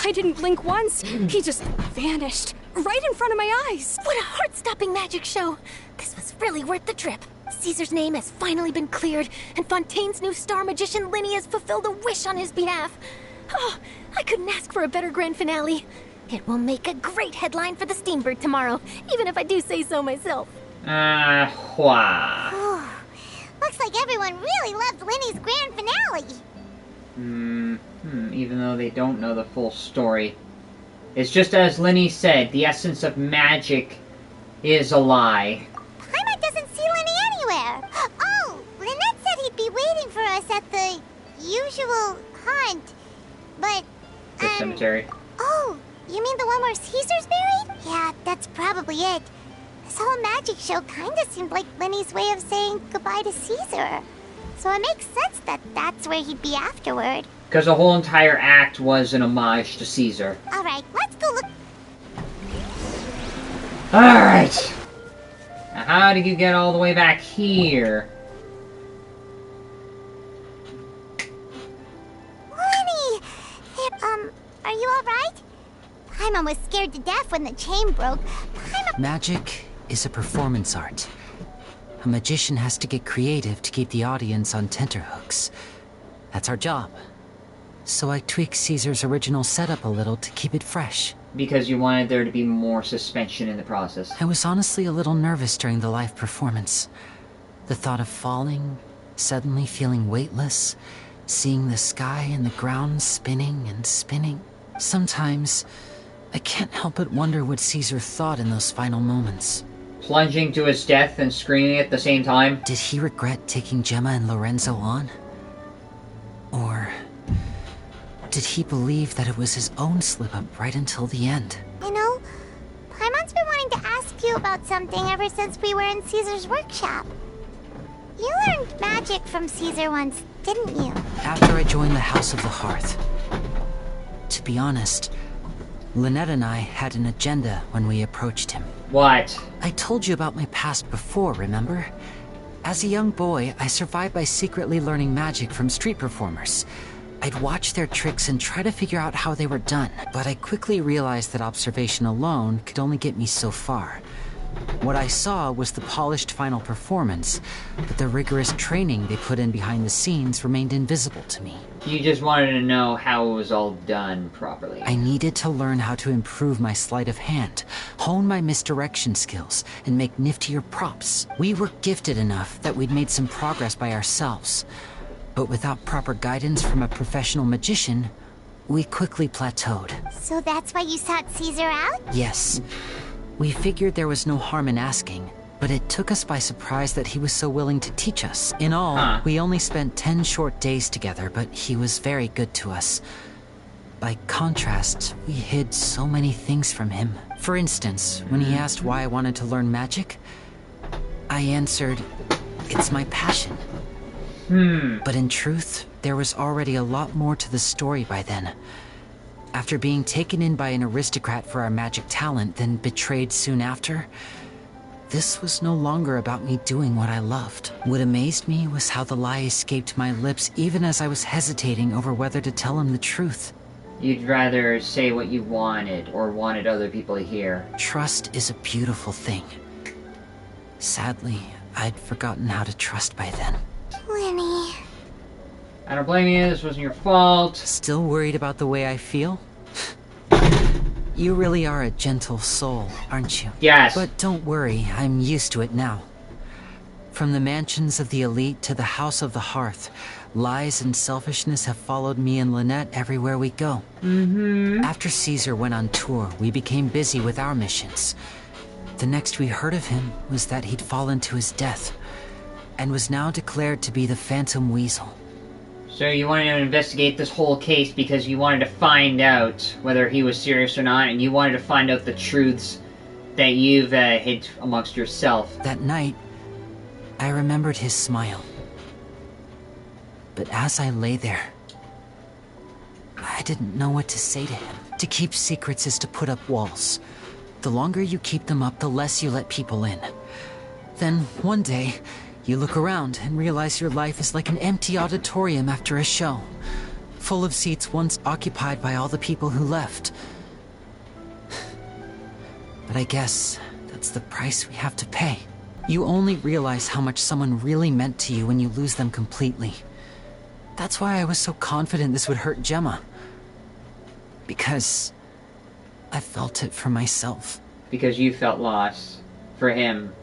I didn't blink once. He just vanished, right in front of my eyes. What a heart-stopping magic show. This was really worth the trip. Caesar's name has finally been cleared, and Fontaine's new star magician Liney has fulfilled a wish on his behalf. Oh, I couldn't ask for a better grand finale. It will make a great headline for the Steambird tomorrow, even if I do say so myself. Looks like everyone really loved Lenny's grand finale. Even though they don't know the full story. It's just as Lyney said, the essence of magic is a lie. Paimon doesn't see Lenny anywhere. Oh, Lynette said he'd be waiting for us at the usual haunt. But, The cemetery. Oh, you mean the one where Caesar's buried? Yeah, that's probably it. This whole magic show kinda seemed like Lenny's way of saying goodbye to Caesar. So it makes sense that that's where he'd be afterward. Because the whole entire act was an homage to Caesar. Alright, let's go look. Alright! Now how did you get all the way back here? Lenny! Are you alright? Paimon was scared to death when the chain broke. Magic is a performance art. A magician has to get creative to keep the audience on tenterhooks. That's our job. So I tweaked Caesar's original setup a little to keep it fresh. Because you wanted there to be more suspension in the process. I was honestly a little nervous during the live performance. The thought of falling, suddenly feeling weightless, seeing the sky and the ground spinning and spinning. Sometimes, I can't help but wonder what Caesar thought in those final moments. Plunging to his death and screaming at the same time? Did he regret taking Gemma and Lorenzo on? Or did he believe that it was his own slip-up right until the end? You know, Paimon's been wanting to ask you about something ever since we were in Caesar's workshop. You learned magic from Caesar once, didn't you? After I joined the House of the Hearth. To be honest, Lynette and I had an agenda when we approached him. What? I told you about my past before, remember? As a young boy, I survived by secretly learning magic from street performers. I'd watch their tricks and try to figure out how they were done, but I quickly realized that observation alone could only get me so far. What I saw was the polished final performance, but the rigorous training they put in behind the scenes remained invisible to me. You just wanted to know how it was all done properly. I needed to learn how to improve my sleight of hand, hone my misdirection skills, and make niftier props. We were gifted enough that we'd made some progress by ourselves, but without proper guidance from a professional magician, we quickly plateaued. So that's why you sought Caesar out? Yes. We figured there was no harm in asking, but it took us by surprise that he was so willing to teach us. In all, we only spent 10 short days together, but he was very good to us. By contrast, we hid so many things from him. For instance, when he asked why I wanted to learn magic, I answered, "It's my passion." But in truth, there was already a lot more to the story by then. After being taken in by an aristocrat for our magic talent, then betrayed soon after, this was no longer about me doing what I loved. What amazed me was how the lie escaped my lips even as I was hesitating over whether to tell him the truth. You'd rather say what you wanted, or wanted other people to hear. Trust is a beautiful thing. Sadly, I'd forgotten how to trust by then. Lyney. I don't blame you, this wasn't your fault. Still worried about the way I feel? You really are a gentle soul, aren't you? Yes. But don't worry, I'm used to it now. From the mansions of the elite to the house of the hearth, lies and selfishness have followed me and Lynette everywhere we go. After Caesar went on tour, we became busy with our missions. The next we heard of him was that he'd fallen to his death, and was now declared to be the Phantom Weasel. So you wanted to investigate this whole case because you wanted to find out whether he was serious or not, and you wanted to find out the truths that you've hid amongst yourself. That night, I remembered his smile. But as I lay there, I didn't know what to say to him. To keep secrets is to put up walls. The longer you keep them up, the less you let people in. Then, one day, you look around and realize your life is like an empty auditorium after a show, full of seats once occupied by all the people who left. But I guess that's the price we have to pay. You only realize how much someone really meant to you when you lose them completely. That's why I was so confident this would hurt Gemma. Because I felt it for myself. Because you felt lost for him.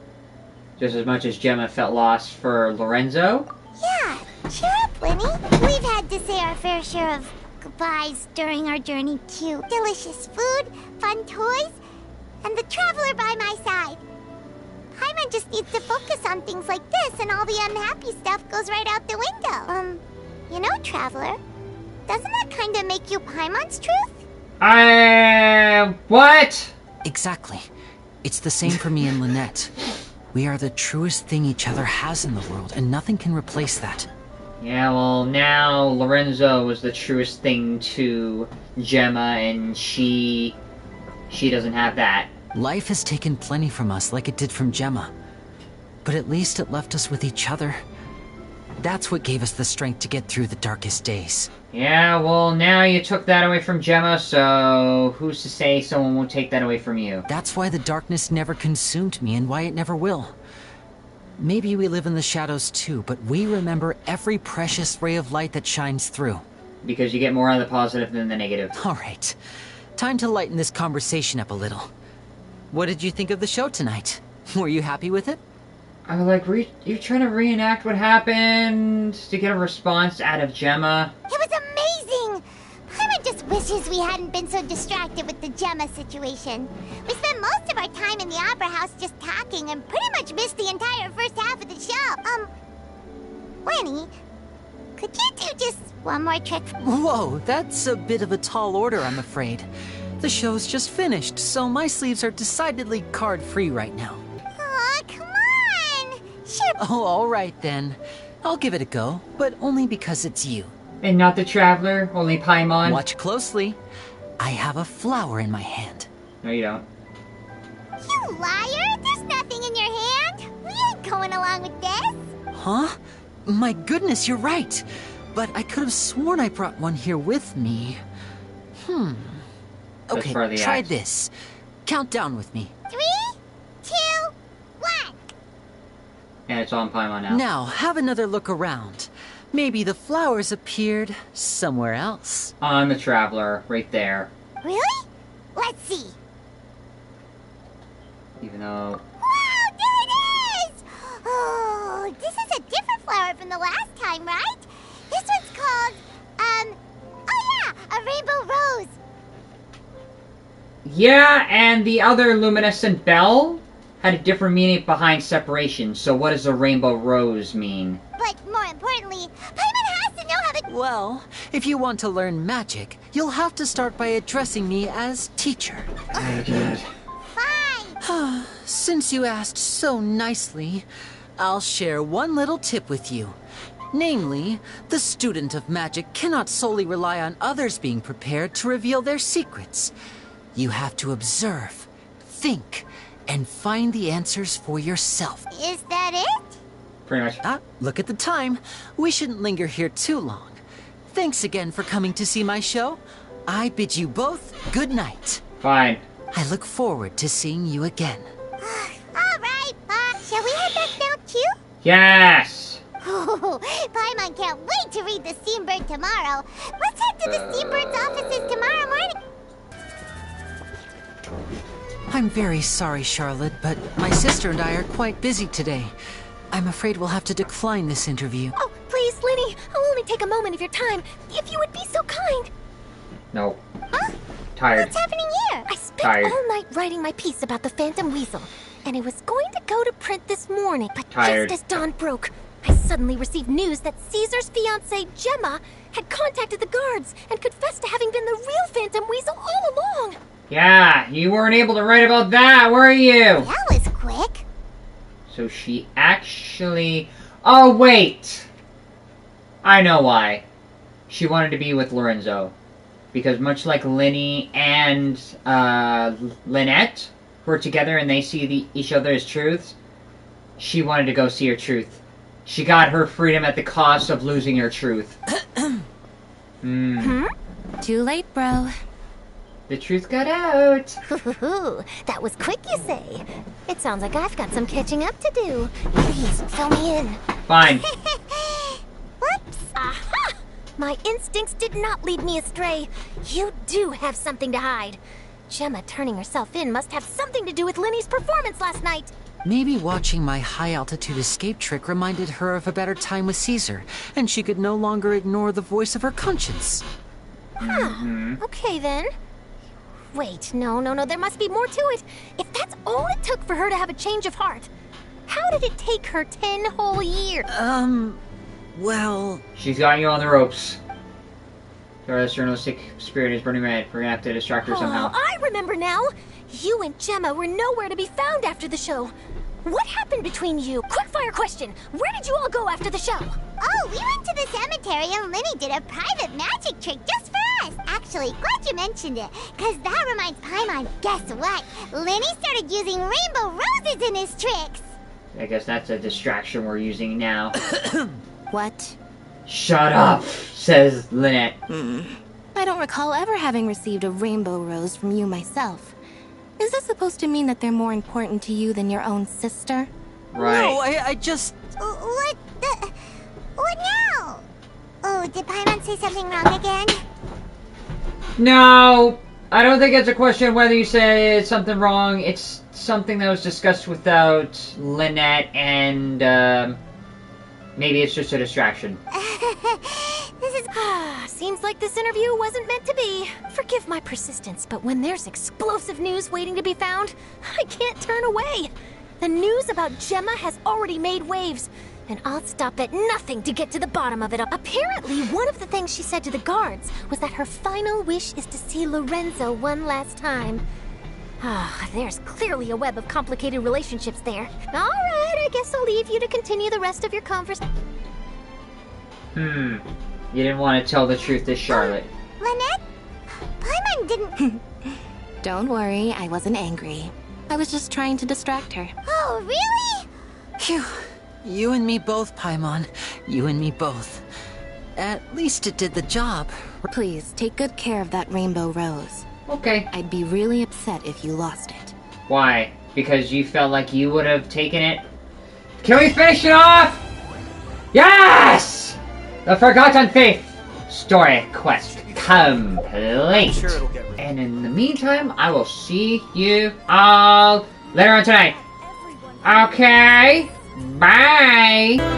Just as much as Gemma felt lost for Lorenzo? Yeah, cheer up, Lyney. We've had to say our fair share of goodbyes during our journey too. Delicious food, fun toys, and the traveler by my side. Paimon just needs to focus on things like this, and all the unhappy stuff goes right out the window. You know, traveler, doesn't that kind of make you Paimon's truth? What? Exactly. It's the same for me and Lynette. We are the truest thing each other has in the world, and nothing can replace that. Yeah, well, now Lorenzo was the truest thing to Gemma, and she doesn't have that. Life has taken plenty from us, like it did from Gemma. But at least it left us with each other. That's what gave us the strength to get through the darkest days. Yeah, well, now you took that away from Gemma, so who's to say someone won't take that away from you? That's why the darkness never consumed me, and why it never will. Maybe we live in the shadows too, but we remember every precious ray of light that shines through. Because you get more out of the positive than the negative. Alright, time to lighten this conversation up a little. What did you think of the show tonight? Were you happy with it? I was like, were you trying to reenact what happened to get a response out of Gemma? It was amazing! Paimon just wishes we hadn't been so distracted with the Gemma situation. We spent most of our time in the opera house just talking and pretty much missed the entire first half of the show. Lyney, could you do just one more trick? Whoa, that's a bit of a tall order, I'm afraid. The show's just finished, so my sleeves are decidedly card-free right now. Aw, come on! Sure. Oh, all right then. I'll give it a go, but only because it's you. And not the Traveler, only Paimon? Watch closely. I have a flower in my hand. No, you don't. You liar! There's nothing in your hand! We ain't going along with this! Huh? My goodness, you're right. But I could have sworn I brought one here with me. Okay, try this. Count down with me. 3, 2, 1. And it's on Paimon now. Now, have another look around. Maybe the flowers appeared somewhere else. On the Traveler, right there. Really? Let's see. Even though... Wow, there it is! Oh, this is a different flower from the last time, right? This one's called, oh yeah, a rainbow rose. Yeah, and the other luminescent bell had a different meaning behind separation. So what does a rainbow rose mean? But more importantly, Paimon has to know how to... Well, if you want to learn magic, you'll have to start by addressing me as teacher. Fine. Since you asked so nicely, I'll share one little tip with you. Namely, the student of magic cannot solely rely on others being prepared to reveal their secrets. You have to observe, think, and find the answers for yourself. Is that it? Pretty much. Look at the time. We shouldn't linger here too long. Thanks again for coming to see my show. I bid you both good night. Fine. I look forward to seeing you again. All right, shall we head back now too? Yes! Oh, Paimon can't wait to read the Steambird tomorrow. Let's head to the Steambird's offices tomorrow morning. I'm very sorry, Charlotte, but my sister and I are quite busy today. I'm afraid we'll have to decline this interview. Oh, please, Lyney, I'll only take a moment of your time. If you would be so kind. No. Huh? Tired. What's happening here? I spent all night writing my piece about the Phantom Weasel, and it was going to go to print this morning, but just as dawn broke, I suddenly received news that Caesar's fiancée, Gemma, had contacted the guards and confessed to having been the real Phantom Weasel all along. Yeah, you weren't able to write about that, were you? That was quick. So she actually... Oh, wait! I know why. She wanted to be with Lorenzo. Because much like Lyney and Lynette were together and they see each other as truths, she wanted to go see her truth. She got her freedom at the cost of losing her truth. Too late, bro. The truth got out. That was quick, you say? It sounds like I've got some catching up to do. Please, fill me in. Fine. Whoops. Aha! My instincts did not lead me astray. You do have something to hide. Gemma turning herself in must have something to do with Lyney's performance last night. Maybe watching my high-altitude escape trick reminded her of a better time with Caesar, and she could no longer ignore the voice of her conscience. Okay, then. Wait, no, there must be more to it. If that's all it took for her to have a change of heart, how did it take her 10 whole years? Well... She's got you on the ropes. Her journalistic spirit is burning red. We're gonna have to distract her somehow. I remember now! You and Gemma were nowhere to be found after the show. What happened between you? Quickfire question. Where did you all go after the show? Oh, we went to the cemetery and Lyney did a private magic trick just for us. Actually, glad you mentioned it, because that reminds Paimon, guess what? Lyney started using rainbow roses in his tricks. I guess that's a distraction we're using now. What? Shut up, says Lynette. I don't recall ever having received a rainbow rose from you myself. Is this supposed to mean that they're more important to you than your own sister? Right. No, I just... What now? Oh, did Paimon say something wrong again? No, I don't think it's a question of whether you say something wrong. It's something that was discussed without Lynette, and maybe it's just a distraction. Seems like this interview wasn't meant to be. Forgive my persistence, but when there's explosive news waiting to be found, I can't turn away. The news about Gemma has already made waves, and I'll stop at nothing to get to the bottom of it. Apparently, one of the things she said to the guards was that her final wish is to see Lorenzo one last time. There's clearly a web of complicated relationships there. All right, I guess I'll leave you to continue the rest of your conversation. You didn't want to tell the truth to Charlotte. Lynette? Paimon didn't... Don't worry, I wasn't angry. I was just trying to distract her. Oh, really? Phew. You and me both, Paimon. You and me both. At least it did the job. Please, take good care of that rainbow rose. Okay. I'd be really upset if you lost it. Why? Because you felt like you would have taken it? Can we finish it off? Yes! The Forgotten Faith story quest complete. And in the meantime, I will see you all later on tonight. Okay? Bye!